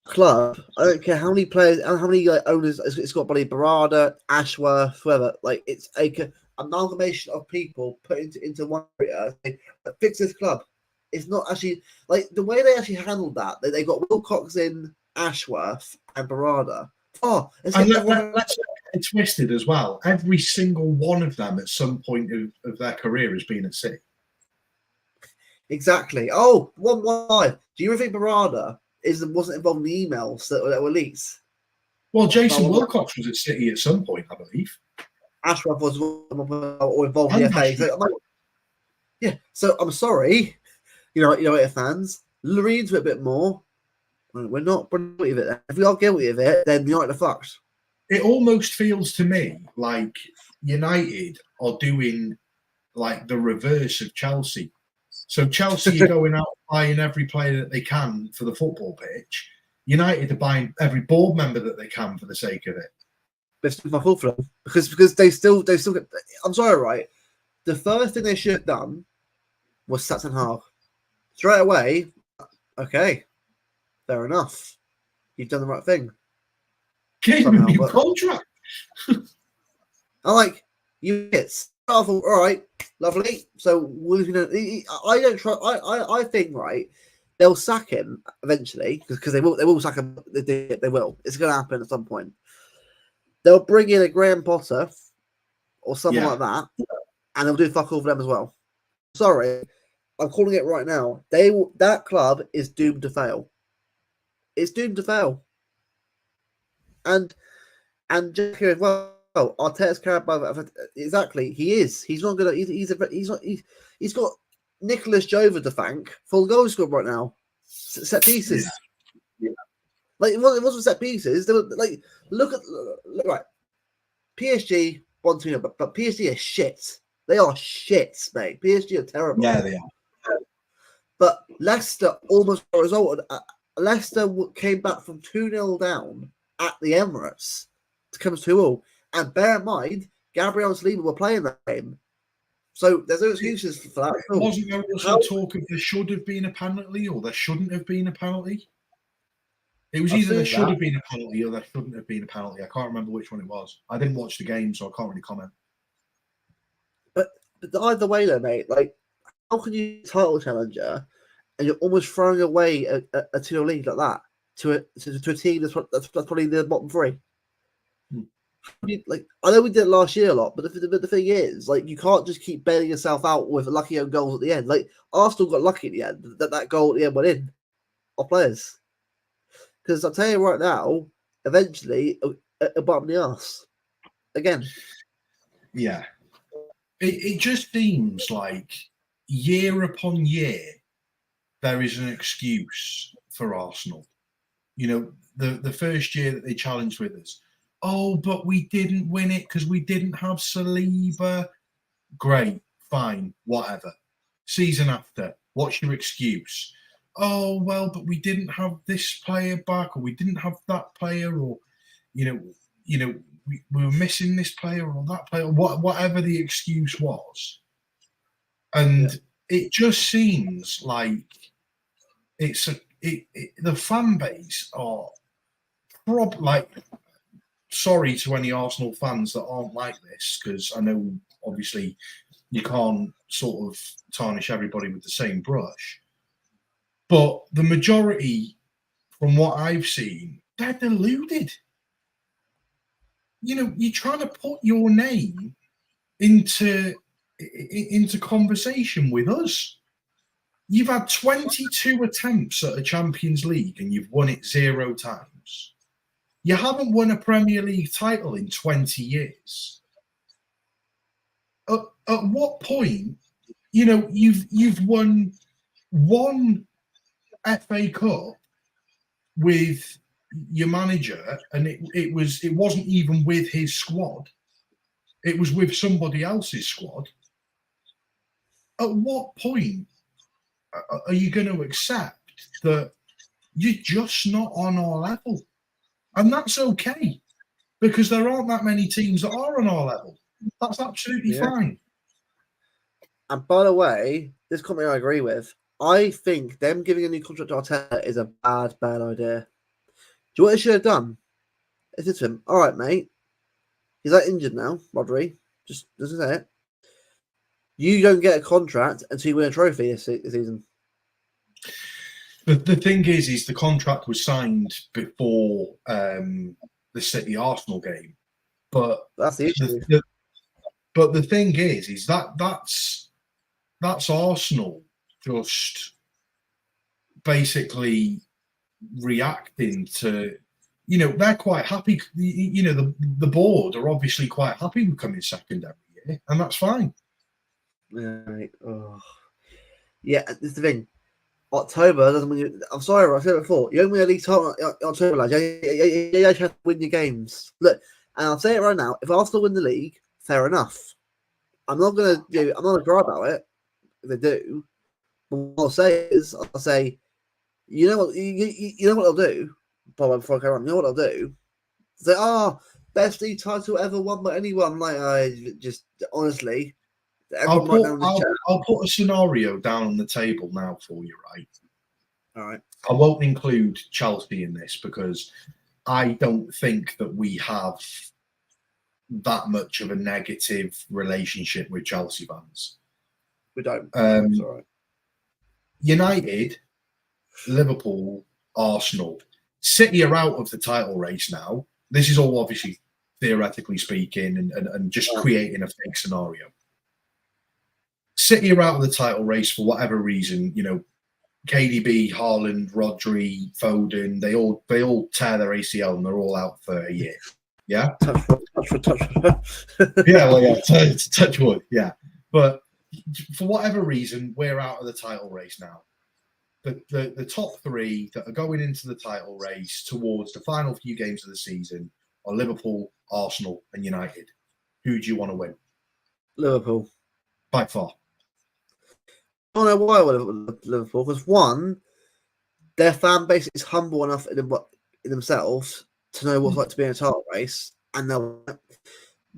Club, I don't care how many players, how many owners it's got, bloody Barada, Ashworth, whoever. Like, it's a amalgamation of people put into one area that fix this club. It's not actually like the way they actually handled that. They got Wilcox in, Ashworth, and Barada. Oh, let's get twisted as well. Every single one of them at some point of their career has been at City. Exactly. Oh, 1-1. Do you think Barada wasn't involved in the emails that were leaked? Well, Jason Wilcox was at City at some point, I believe. Ashworth was involved in the FA. So, yeah. So I'm sorry, United fans. Look into it a bit more. We're not guilty of it. If we are guilty of it, then United are fucked. It almost feels to me like United are doing like the reverse of Chelsea. So Chelsea are going out buying every player that they can for the football pitch. United are buying every board member that they can for the sake of it. It's my fault for them because they still get. I'm sorry, right? The first thing they should have done was Sats and Haag straight away. Okay, fair enough. You've done the right thing. Gave him a new contract. I like you. It's all right, lovely. So I don't try. I think right. They'll sack him eventually because they will sack him. They will. It's going to happen at some point. They'll bring in a Graham Potter or someone like that, and they'll do fuck all for them as well. Sorry, I'm calling it right now. That club is doomed to fail. It's doomed to fail. And just here as well, Arteta's Carabao. Exactly, he is. He's not gonna. He's got Nicholas Jova to thank for the goal scored right now. Set pieces. Yeah. Like it wasn't set pieces. They were like look right. PSG 1-2, but PSG are shit. They are shit, mate. PSG are terrible. Yeah, they are. But Leicester almost got a result. Leicester came back from 2-0 down at the Emirates to come 2-0. And bear in mind, Gabriel and Saliba were playing that game. So there's no excuses for that. Wasn't there also talk of there should have been a penalty or there shouldn't have been a penalty? It was either there should have been a penalty or there shouldn't have been a penalty. I can't remember which one it was. I didn't watch the game, so I can't really comment. But either way, though, mate, like, how can you be a title challenger and you're almost throwing away a 2-0 lead like that to a team that's probably the bottom three? Like, I know we did it last year a lot, but the thing is, like, you can't just keep bailing yourself out with lucky own goals at the end. Like, Arsenal got lucky at the end that goal at the end went in of players. Because I'll tell you right now, eventually, it'll bite me the arse again. Yeah. It just seems like year upon year, there is an excuse for Arsenal. You know, the first year that they challenged with us, oh, but we didn't win it because we didn't have Saliba. Great, fine, whatever. Season after, what's your excuse? Oh, well, but we didn't have this player back, or we didn't have that player, or we were missing this player or that player, whatever the excuse was. And it just seems like the fan base are sorry to any Arsenal fans that aren't like this, because I know obviously you can't sort of tarnish everybody with the same brush. But the majority, from what I've seen, they're deluded. You know, you're trying to put your name into into conversation with us. You've had 22 attempts at a Champions League and you've won it 0 times. You haven't won a Premier League title in 20 years. At what point, you've won one FA Cup with your manager, and it wasn't even with his squad. It was with somebody else's squad. At what point are you going to accept that you're just not on our level? And that's okay, because there aren't that many teams that are on our level. That's absolutely fine. And by the way, this comment I agree with. I think them giving a new contract to Arteta is a bad idea. Do you know what they should have done? They said to him, all right, mate, he's injured now, Rodri. Just say it. You don't get a contract until you win a trophy this season. The thing is the contract was signed before the City Arsenal game, but that's the issue. But the thing is that's Arsenal just basically reacting to, they're quite happy. The board are obviously quite happy with coming second every year, and that's fine. Right. Oh. Yeah, this is the thing. October doesn't mean I'm sorry, I said it before. You don't win a league title in October, lads. You have to win your games. Look, and I'll say it right now. If Arsenal win the league, fair enough. I'm not gonna cry about it if they do. But what I'll say is, you know what they'll do. Before I go on, you know what they'll do? Say, best league title ever won by anyone. Just honestly. I'll put a scenario down on the table now for you, right? All right. I won't include Chelsea in this because I don't think that we have that much of a negative relationship with Chelsea fans. We don't. It's all right. United, Liverpool, Arsenal, City are out of the title race now. This is all obviously theoretically speaking and just creating a fake scenario. City are out of the title race for whatever reason, KDB, Haaland, Rodri, Foden, they all tear their ACL and they're all out for a year. Yeah? Touch wood. Touch wood, yeah. But for whatever reason, we're out of the title race now. The top three that are going into the title race towards the final few games of the season are Liverpool, Arsenal, and United. Who do you want to win? Liverpool. By far. I don't know why I would Liverpool, because one, their fan base is humble enough in themselves to know what it's like to be in a title race, and I like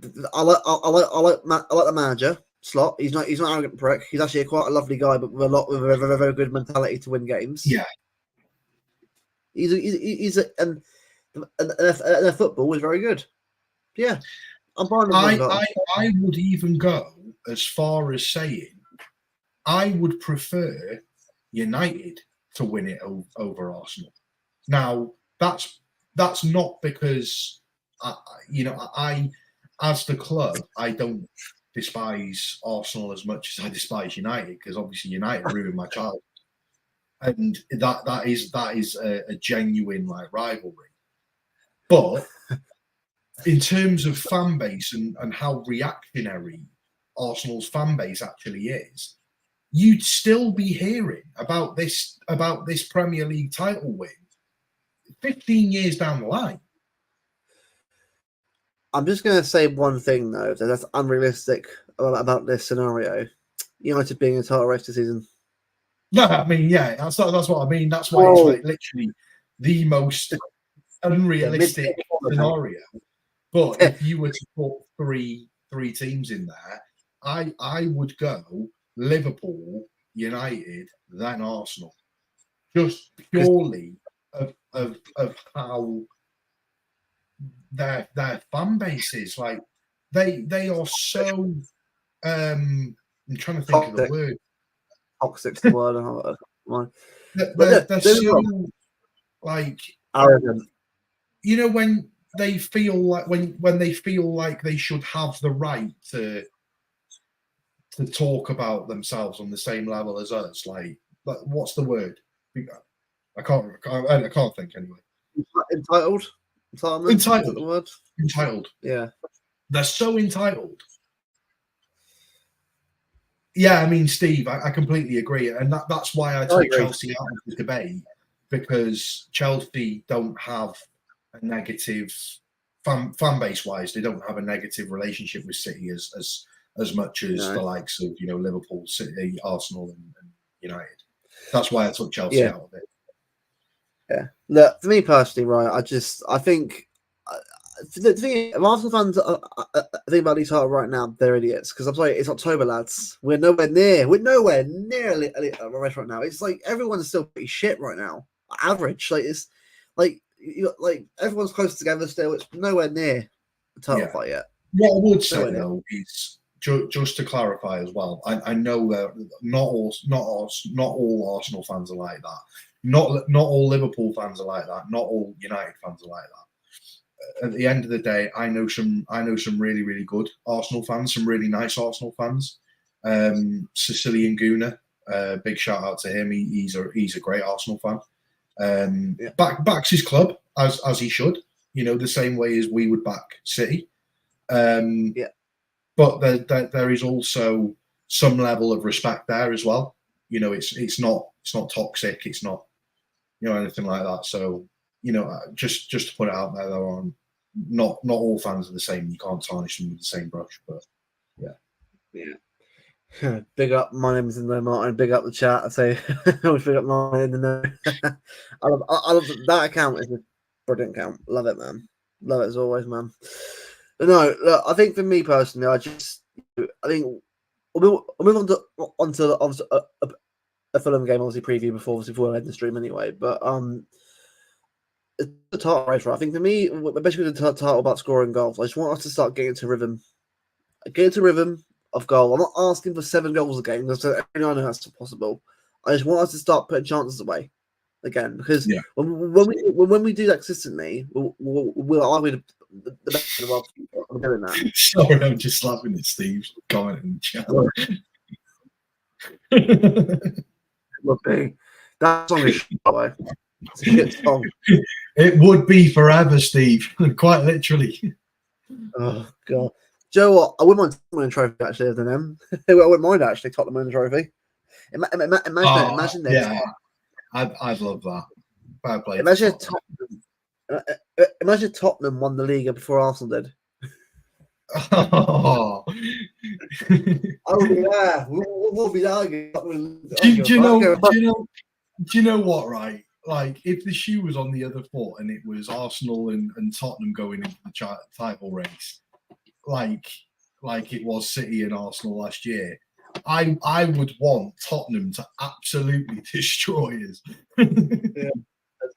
the manager Slot. He's not an arrogant prick. He's actually quite a lovely guy, but with a very good mentality to win games. Yeah, and their football is very good. Yeah, I'm buying them. I would even go as far as saying I would prefer United to win it over Arsenal. Now, that's not because, I as the club, I don't despise Arsenal as much as I despise United, because obviously United ruined my childhood. And that is a genuine rivalry. But in terms of fan base and how reactionary Arsenal's fan base actually is, you'd still be hearing about this Premier League title win 15 years down the line. I'm just going to say one thing, though, that's unrealistic about this scenario. United being in a title race this season. No, I mean, yeah, that's what I mean. That's why it's literally the most unrealistic scenario. But if you were to put three teams in there, I would go Liverpool, United, then Arsenal, just purely of how their fan base is. Like they are so. I'm trying to think of the word. Toxic's the word. They're so arrogant. When they feel like when they feel like they should have the right to to talk about themselves on the same level as us. Like what's the word? I can't think anyway. Entitled? Entitlement? Is that the word? Entitled. Yeah. They're so entitled. Yeah, I mean, Steve, I completely agree. And that's why I took Chelsea out of the debate, because Chelsea don't have a negative fan base wise, they don't have a negative relationship with City as much as the likes of, Liverpool, City, Arsenal, and United. That's why I took Chelsea out of it. Yeah. Look, for me personally, right, I think the thing, Arsenal fans think about these right now, they're idiots. Because I'm sorry, it's October, lads. We're nowhere near a race right now. It's like everyone's still pretty shit right now. Average, like it's like everyone's close together still. It's nowhere near the title fight yet. What I would say though is just to clarify as well. I know that not all Arsenal fans are like that. Not all Liverpool fans are like that. Not all United fans are like that. At the end of the day, I know some really, really good Arsenal fans, some really nice Arsenal fans. Sicilian Guna, big shout out to him. He's a great Arsenal fan. Backs his club as he should. The same way as we would back City. But there is also some level of respect there as well. It's not toxic. It's not anything like that. So just to put it out there, though, not all fans are the same. You can't tarnish them with the same brush. But yeah. Big up, my name is No Martin. Big up the chat. I say, always big up Martin in the I love that account. Is a brilliant account. Love it, man. Love it as always, man. But no, look, I think for me personally, I think we'll move onto a Fulham game, obviously preview before we end the stream anyway. But it's the title race, right? I think for me, basically the title about scoring goals. I just want us to start getting to rhythm. Of goal. I'm not asking for 7 goals a game because I know that's possible. I just want us to start putting chances away again, because when we do that consistently, we'll be the best in the world. I'm doing that. Sorry, I'm just laughing at Steve's comment in the chat. That song is shit, by the way. It's a shit song. It would be forever, Steve. Quite literally. Oh god. Do you know what? I wouldn't mind Tottenham winning a trophy actually other than them. I wouldn't mind actually Tottenham winning a trophy. Imagine this. Yeah, I'd love that. Fair play. Imagine Tottenham won the league before Arsenal did. Oh. Yeah, we'll be arguing. Do you know what? Right, like if the shoe was on the other foot and it was Arsenal and Tottenham going into the title race, like it was City and Arsenal last year, I would want Tottenham to absolutely destroy us. Yeah.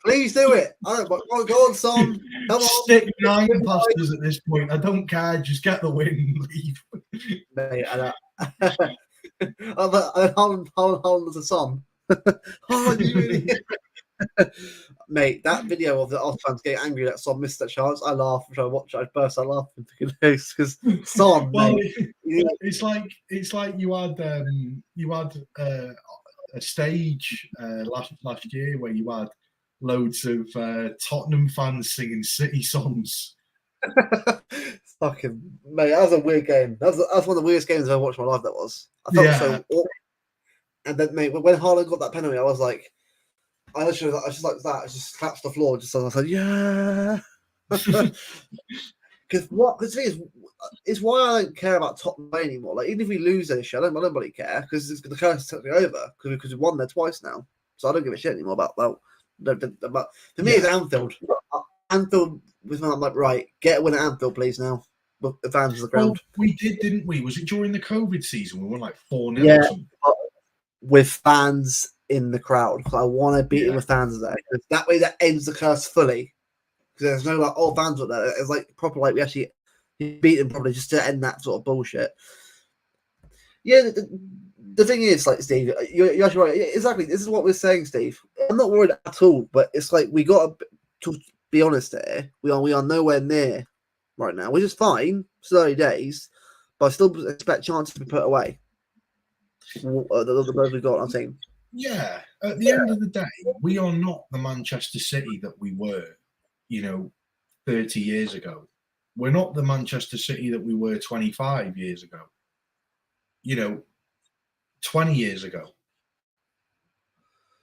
Please do it. All right, go on, Son. Come on. Stick 9 passes at this point. I don't care. Just get the win and leave. Mate, Holland as a Son. Oh, you really? Mate, that video of the Arsenal fans getting angry that Son missed that chance, I laughed. I watched it, I burst out laughing because Son. Well, mate, it's like you had a stage last year where you had loads of Tottenham fans singing City songs. Fucking mate, that was a weird game. That's one of the weirdest games I've ever watched in my life. That was. I felt so awful. And then, mate, when Haaland got that penalty, I was like, I just like that. I just clapped the floor. Just I said, yeah. Because the thing is, it's why I don't care about Tottenham anymore. Like even if we lose this shit, I don't really care because the curse is totally over because we've won there twice now. So I don't give a shit anymore about that. But for me, it's Anfield. Anfield was I'm like, right, get a win at Anfield, please now. With the fans on the ground. Well, we did, didn't we? Was it during the COVID season? We won like 4-0 or something. With fans in the crowd. I want to beat it with fans there. That way, that ends the curse fully. Because there's no like all fans up there. It's like proper like we actually beat them probably just to end that sort of bullshit. Yeah, the thing is, like Steve, you're actually right. Exactly, this is what we're saying, Steve. I'm not worried at all, but it's like we got to be honest here. We are nowhere near right now, which is fine. It's 30 days, but I still expect chances to be put away. the players we've got on our team. Yeah, at the end of the day, we are not the Manchester City that we were, 30 years ago. We're not the Manchester City that we were 25 years ago. 20 years ago.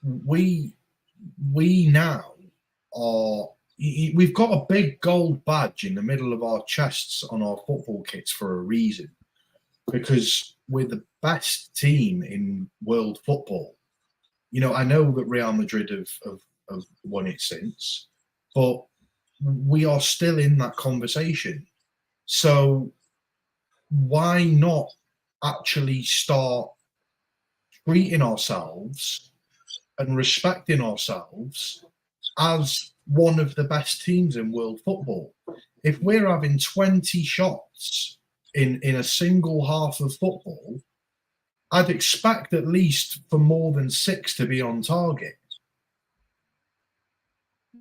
We now are. We've got a big gold badge in the middle of our chests on our football kits for a reason, because we're the best team in world football. I know that Real Madrid have won it since, but we are still in that conversation. So why not actually start treating ourselves and respecting ourselves as one of the best teams in world football? If we're having 20 shots in a single half of football, I'd expect at least for more than 6 to be on target.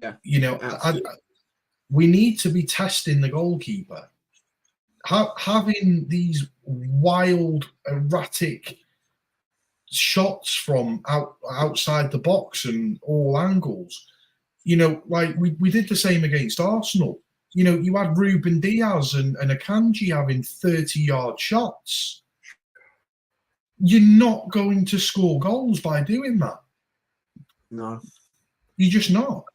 Yeah, we need to be testing the goalkeeper. Having these wild, erratic shots from outside the box and all angles, like we did the same against Arsenal. You had Ruben Diaz and Akanji having 30-yard shots. You're not going to score goals by doing that. No. You're just not.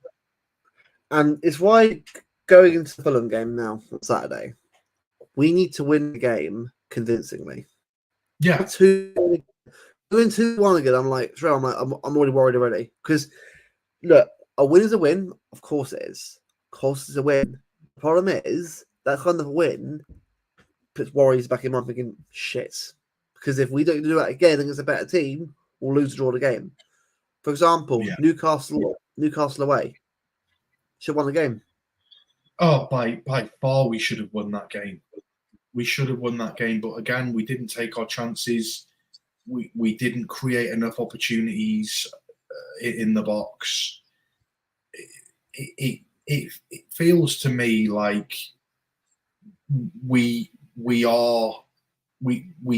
And it's why going into the Fulham game now on Saturday, we need to win the game convincingly. Yeah. 2-1 again. I'm already worried already. Because look, a win is a win. Of course it is. Of course it's a win. The problem is that kind of win puts worries back in my thinking, shit. Because if we don't do that again against a better team, we'll lose or draw the game. For example, Newcastle away. Should have won the game. Oh, by far we should have won that game. We should have won that game, but again, we didn't take our chances. We didn't create enough opportunities in the box. It feels to me like we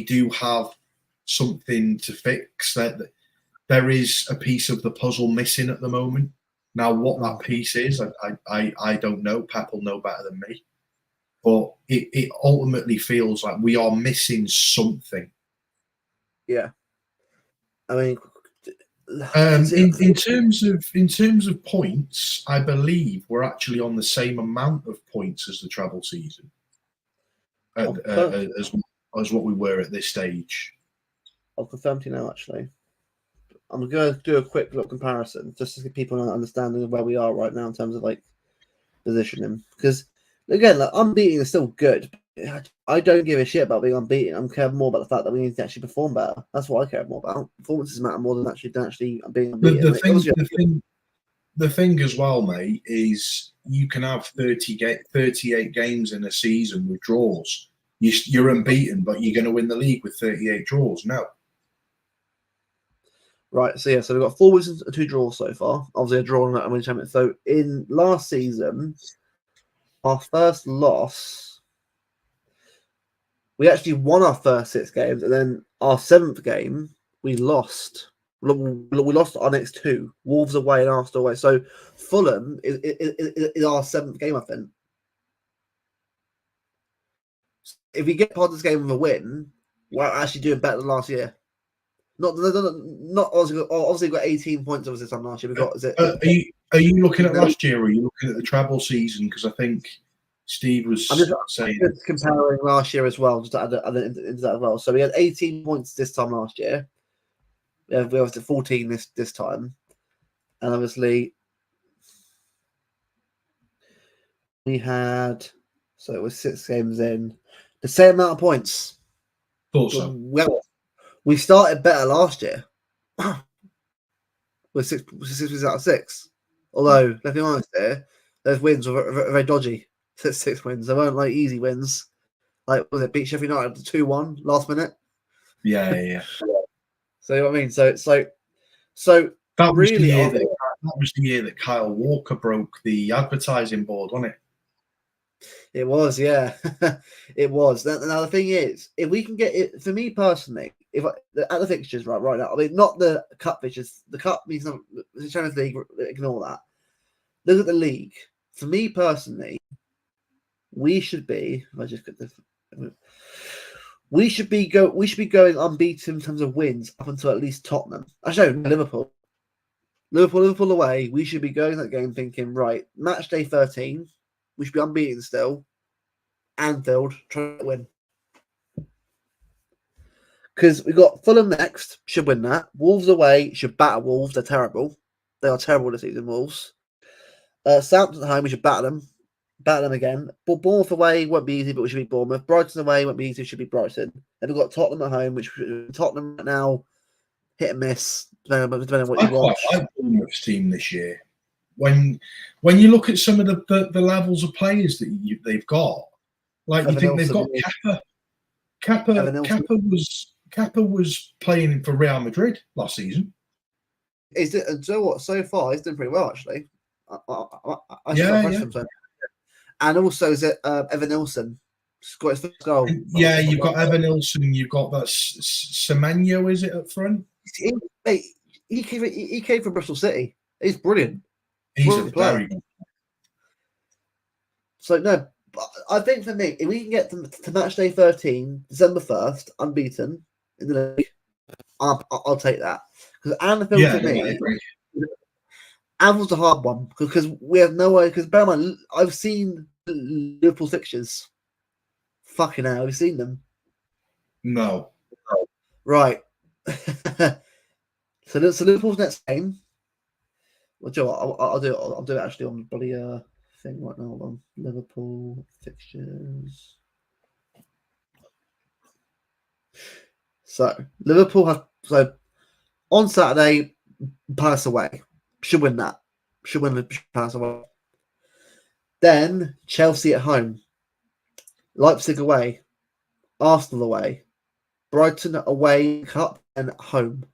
do have something to fix. That there is a piece of the puzzle missing at the moment. Now, what that piece is, I don't know. Pep will know better than me. But it ultimately feels like we are missing something. Yeah. I mean, in terms of points, I believe we're actually on the same amount of points as the treble season, as what we were at this stage. I'll confirm to you now, actually. I'm going to do a quick look comparison just to give people an understanding of where we are right now in terms of positioning. Because again, unbeaten is still good. I don't give a shit about being unbeaten. I care more about the fact that we need to actually perform better. That's what I care more about. Performances matter more than actually being unbeaten. The thing as well, mate, is you can have 38 games in a season with draws. You're unbeaten, but you're going to win the league with 38 draws. No. Right, so we've got 4 wins and 2 draws so far. Obviously, a draw and a winning champion. So in last season, our first loss, we actually won our first 6 games, and then our 7th game we lost. We lost our next 2: Wolves away and Arsenal away. So Fulham is our 7th game, I think. If we get past this game with a win, we're actually doing better than last year. Not obviously got 18 points over this time last year. Are you looking at last year, or are you looking at the treble season? Because I think Steve was saying comparing last year as well, just to add into that as well. So we had 18 points this time last year. We have 14 this time, and obviously we had, so it was 6 games in, the same amount of points. Thought so. Well, we started better last year. With 6 wins out of 6. Although, let's be honest here, those wins were very dodgy. 6 wins. They weren't easy wins. Was it beat Sheffield United 2-1 last minute? Yeah. So you know what I mean? So it's so that was really that was the year that Kyle Walker broke the advertising board, wasn't it? It was, yeah. It was. Now the thing is, if we can get it, for me personally, if at the fixtures right now, I mean, not the cup fixtures. The cup means the Champions League. Ignore that. Look at the league. For me personally, we should be. If I just get this, we should be going unbeaten in terms of wins up until at least Tottenham. Actually, no, Liverpool. Liverpool away. We should be going that game thinking, right, match day 13. We should be unbeaten still. Anfield, trying to win. Because we got Fulham next, should win that. Wolves away, should batter Wolves. They're terrible. They are terrible this season, Wolves. Southampton at home, we should batter them again. But Bournemouth away won't be easy, but we should beat Bournemouth. Brighton away won't be easy, should be Brighton. Then we've got Tottenham at home, which Tottenham right now, hit and miss, depending on what you watch. I quite like Bournemouth's team this year. When you look at some of the levels of players that they've got, like you think they've got Kappa was playing for Real Madrid last season. Is it? And so what? So far, he's doing pretty well actually. Yeah. And also, is it Evan Nilsson scored his first goal? Yeah, you've got Evan Nilsson. You've got that Semenyo, is it up front? He came from Bristol City. He's brilliant. He's a very good. So no, I think for me, if we can get to match day 13, December 1st, unbeaten in the league, I'll take that. Because Anfield for me, Anfield's a hard one because we have no way. Because bear in mind, I've seen Liverpool fixtures. Fucking hell, have you seen them? No. Right. So Liverpool's next game. Well, Joe, I'll do it actually on the bloody thing right now. Hold on. Liverpool fixtures. So Liverpool have on Saturday, Palace away. Should win that. Should win the Palace away. Then Chelsea at home. Leipzig away. Arsenal away. Brighton away, cup and at home.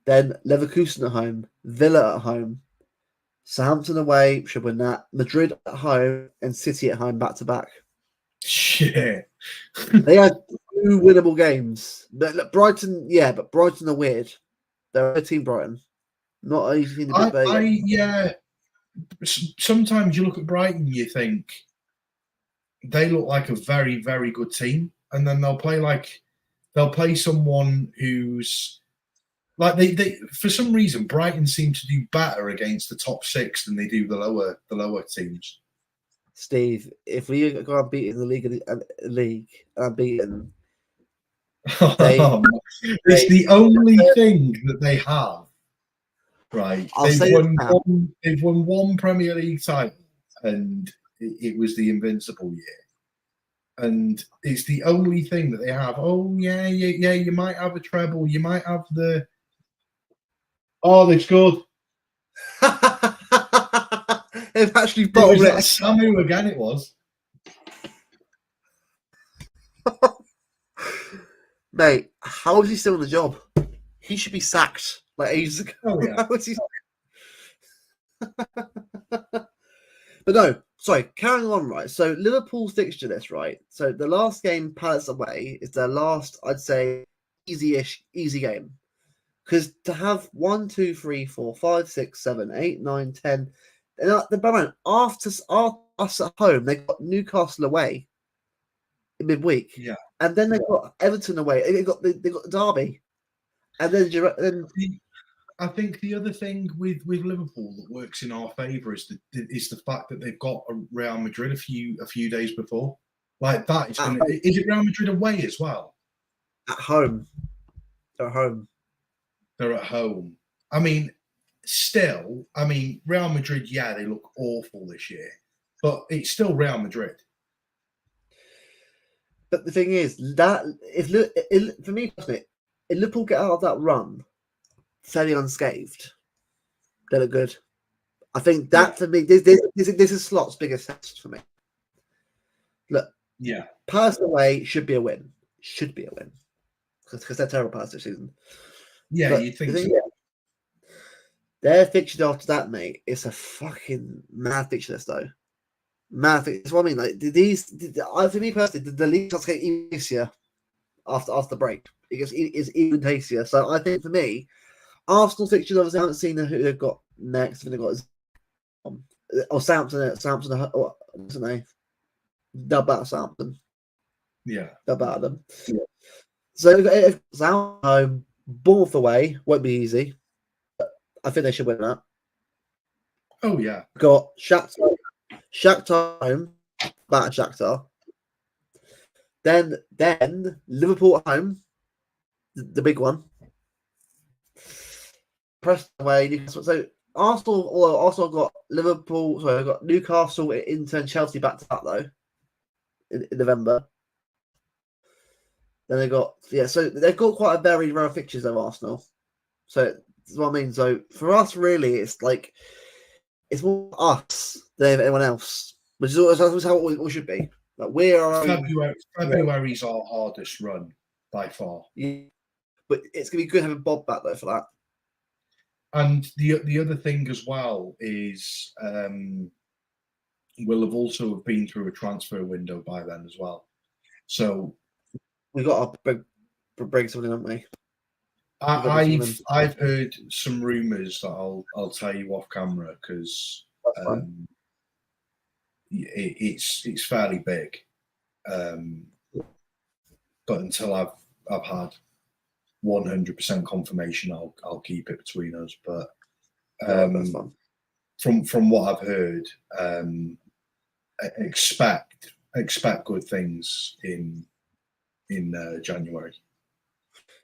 Then Leverkusen at home, Villa at home, Southampton away, should win that. Madrid at home and City at home, back to back. Shit. They had 2 winnable games. But look, Brighton, but Brighton are weird. They're a team, Brighton. Not easy to beat. Yeah. Sometimes you look at Brighton, you think they look like a very, very good team, and then they'll play someone who's. Like they for some reason, Brighton seem to do better against the top 6 than they do the lower teams. Steve, if we go unbeaten in the league, unbeaten, it's the only thing that they have. Right, they've won one Premier League title, and it was the Invincible year. And it's the only thing that they have. Oh yeah. You might have a treble. You might have the. Oh, they scored. They've actually bottled it. Samu again, it was. Mate, how is he still in the job? He should be sacked like ages ago. Oh, yeah. But no, sorry, carrying on, right? So Liverpool's fixture list, right? So the last game, Palace away, is their last, I'd say, easy game. Because to have 1, 2, 3, 4, 5, 6, 7, 8, 9, 10, and after us at home, they got Newcastle away in midweek. Yeah. And then they got Everton away. They got Derby. And then I think the other thing with Liverpool that works in our favour is the fact that they've got a Real Madrid a few days before. Like that is it Real Madrid away as well? At home. They're at home. They're at home. I mean, Real Madrid, they look awful this year, but it's still Real Madrid. But the thing is, that for me personally, if Liverpool get out of that run fairly unscathed, they look good. I think that for me, this is Slot's biggest test for me. Look, Palace away should be a win. Should be a win because they're terrible Palace this season. Yeah, you think so. Their fixture after that, mate, it's a fucking mad fixture list, though. Mad fixture. That's what I mean. Like for me personally, the league starts getting easier after the break. It's even tastier. So I think for me, Arsenal fixtures obviously I haven't seen who they've got next. I think they've got Southampton. What's the name? Dub out Southampton. Yeah. Dub out of them. Yeah. So if Southampton home, Bournemouth away won't be easy. I think they should win that. Oh yeah. Got Shakhtar home, back at Shakhtar. Then Liverpool at home, the big one. Preston away. So Arsenal got Liverpool. Sorry, I got Newcastle, Inter, and Chelsea back to back though in November. Then they got so they've got quite a varied run of fixtures of Arsenal. So that's what I mean. So for us, really, it's like it's more us than anyone else, which is how we should be. Like we're February's our hardest run by far. Yeah, but it's gonna be good having Bob back though for that. And the other thing as well is we'll have also been through a transfer window by then as well. So we got to bring something, haven't we? I've heard some rumours that I'll tell you off camera because it's fairly big. But until I've had 100% confirmation, I'll keep it between us. But from what I've heard, expect good things in January.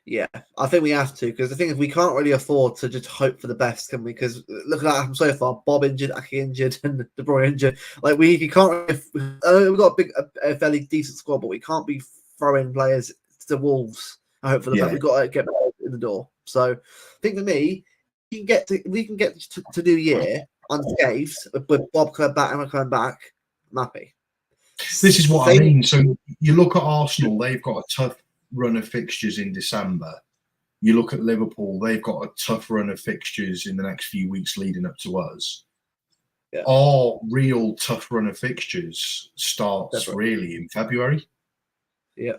Yeah, I think we have to because the thing is we can't really afford to just hope for the best, can we? Because look at that happened so far: Bob injured, Aki injured, and De Bruyne injured. Like we can't. We've got a fairly decent squad, but we can't be throwing players to wolves. I hope for the best. We've got to get in the door. So I think for me, we can get to New Year unscathed with Bob coming back and coming back. I'm happy. This is what I mean. So you look at Arsenal; they've got a tough run of fixtures in December. You look at Liverpool; they've got a tough run of fixtures in the next few weeks leading up to us. Yeah. Our real tough run of fixtures starts really in February. Yeah.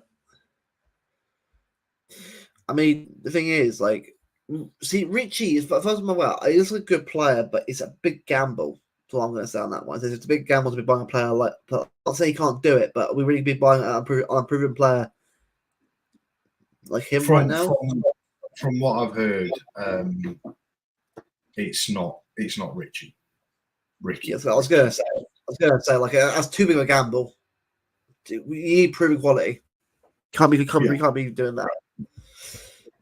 I mean, the thing is, like, see, Richie is first of all, he's a good player, but it's a big gamble. That's all I'm going to say on that one. It's a big gamble to be buying a player like. I'll say he can't do it, but we really be buying an unproven player like him right now. From what I've heard, it's not Ricky. Yes, I was going to say, like, that's too big of a gamble. We need proven quality. We can't be doing that.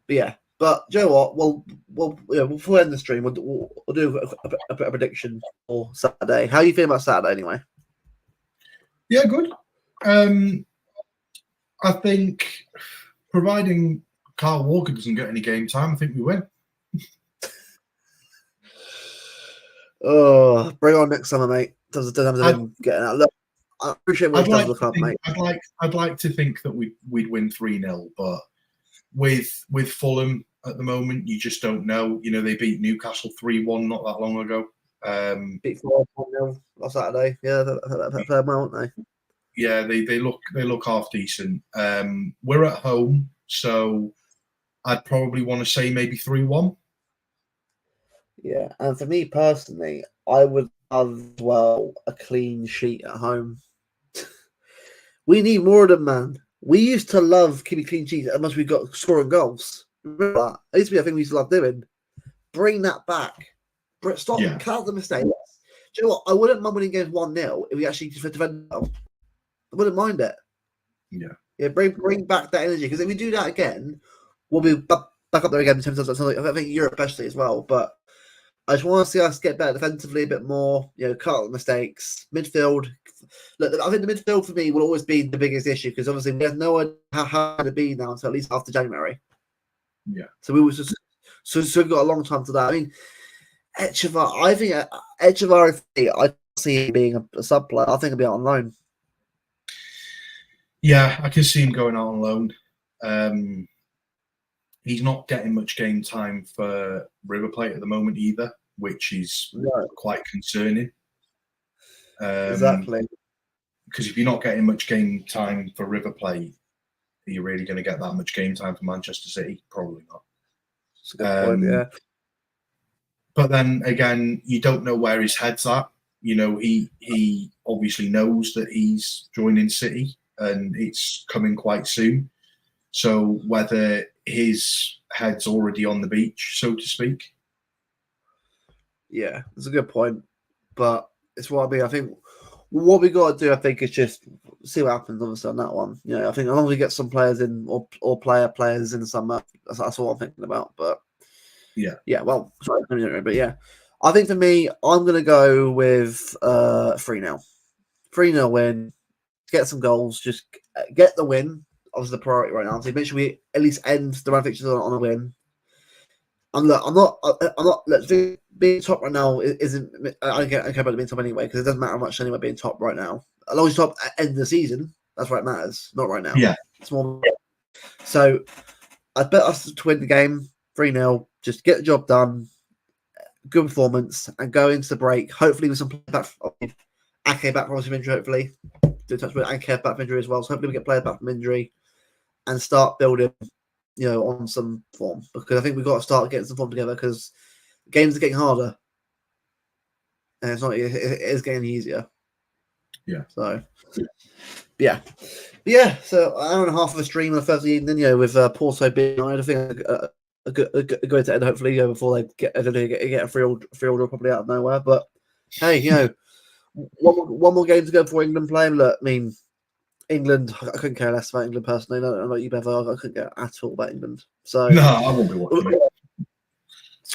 But yeah, but you know what? We'll end the stream. We'll do a prediction for Saturday. How are you feeling about Saturday anyway? Yeah, good. I think, providing Kyle Walker doesn't get any game time, I think we win. Oh, bring on next summer, mate. Doesn't have him getting out. Look, I appreciate what he does with the club, mate. I'd like to think that we'd win 3-0, but with Fulham at the moment, you just don't know. You know, they beat Newcastle 3-1 not that long ago. Beat 4-0 last Saturday. Yeah, fair amount, aren't they? Yeah, they look half decent. We're at home, so I'd probably want to say maybe 3-1. Yeah, and for me personally, I would love as well a clean sheet at home. We need more of them, man. We used to love keeping clean sheets unless we got scoring goals. Remember that? That used to be a thing we used to love doing. Bring that back. Stop. Yeah. Cut out the mistakes. Do you know what? I wouldn't mind winning games 1-0 if we actually defend well. I wouldn't mind it. Yeah. Yeah. Bring back that energy because if we do that again, we'll be back up there again in terms of I think Europe especially as well. But I just want to see us get better defensively a bit more. You know, cut out the mistakes. Midfield. Look, I think the midfield for me will always be the biggest issue because obviously we have no idea how to be now until at least after January. Yeah. So we was just so we've got a long time to that. I mean, Echevar. I think Echevar. I see him being a sub player. I think he'll be out on loan. Yeah, I can see him going out on loan. He's not getting much game time for River Plate at the moment either, which is quite concerning. Exactly. Because if you're not getting much game time for River Plate, Are you really going to get that much game time for Manchester City? Probably not. That's a good point, yeah. But then again, you don't know where his head's at. You know, he obviously knows that he's joining City and it's coming quite soon. So whether his head's already on the beach, so to speak. Yeah, it's a good point. But it's what I mean. I think what we got to do, I think, is just see what happens, obviously, on that one. You know, I think as long as we get some players in or players in the summer, that's what I'm thinking about. But yeah, well, sorry, but yeah. I think for me, I'm going to go with 3-0. 3-0 win, get some goals, just get the win. Obviously, the priority right now. So make sure we at least end the run fixtures on a win. I'm not. Let's being top right now isn't. I don't care about being top anyway because it doesn't matter much anyway being top right now. As long as top at end of the season, that's what matters. Not right now. Yeah. It's more. So I bet us to win the game 3-0. Just get the job done. Good performance and go into the break. Hopefully with some back. Ake back from injury. Hopefully, do touch with Ake back from injury as well. So hopefully we get players back from injury and start building. You know, on some form because I think we've got to start getting some form together because games are getting harder and it's not. It is getting easier. Yeah. So, yeah. So an hour and a half of a stream on the Thursday evening, you know, with Porto being on. I think a good way to end. Hopefully, before they get a free order probably out of nowhere. But hey, you know, one more game to go before England play. Look, I mean. England, I couldn't care less about England personally. I don't know about you, Bevo. I couldn't care at all about England. So no, I won't be watching it.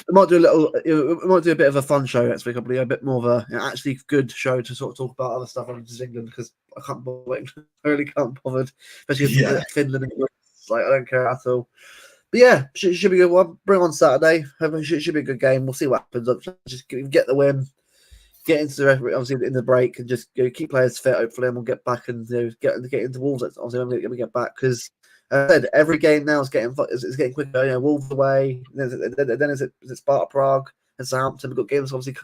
We might do we might do a bit of a fun show next week. Probably a bit more of a actually good show to sort of talk about other stuff other than England because I can't bother. I really can't bother, especially Finland and like I don't care at all. But yeah, should be a good one. Bring on Saturday. Should be a good game. We'll see what happens. Just get the win. Get into the obviously in the break and just keep players fit. Hopefully, and we'll get back and get into Wolves. Obviously, when we get back because I said every game now is getting quicker. You know, Wolves away, then it's Sparta Prague and Southampton. We've got games obviously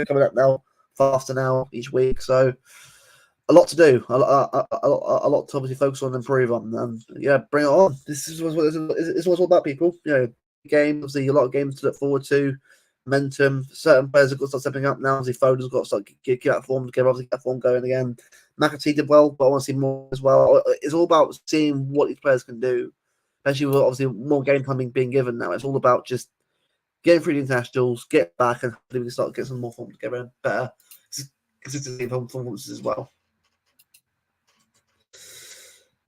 coming up now faster now each week. So a lot to do, a lot to obviously focus on and improve on. And yeah, bring it on. This is what it's all about, people. You know, games. Obviously, a lot of games to look forward to. Momentum. Certain players have got to start stepping up now. Obviously, Foden's got to start get that form together. Obviously, get that form going again. McAtee did well, but I want to see more as well. It's all about seeing what these players can do, especially with obviously more game time being given now. It's all about just getting through the internationals, get back, and hopefully we can start getting some more form together and better consistency of performances as well.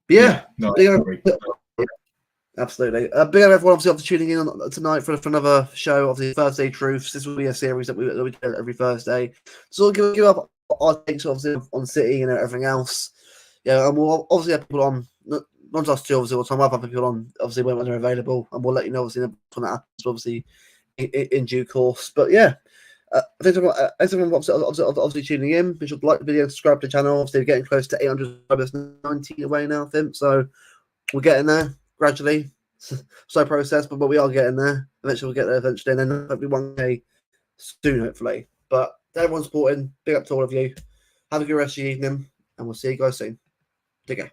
But yeah, no, absolutely. Big up everyone, obviously, after tuning in tonight for another show of the Thursday Truths. This will be a series that we do every Thursday. So we'll give up our takes, obviously, on City and everything else. Yeah, and we'll obviously have people on, not just two, obviously, we'll time up people on, obviously, when they're available, and we'll let you know, obviously, when that happens, obviously, in due course. But yeah, thanks everyone obviously tuning in. Be sure to like the video, subscribe to the channel. Obviously, we're getting close to 800 subscribers, 19 away now, I think. So we're getting there. Gradually, slow process, but we are getting there. Eventually, we'll get there eventually, and then hopefully 1K soon, hopefully. But everyone's supporting. Big up to all of you. Have a good rest of your evening, and we'll see you guys soon. Take care.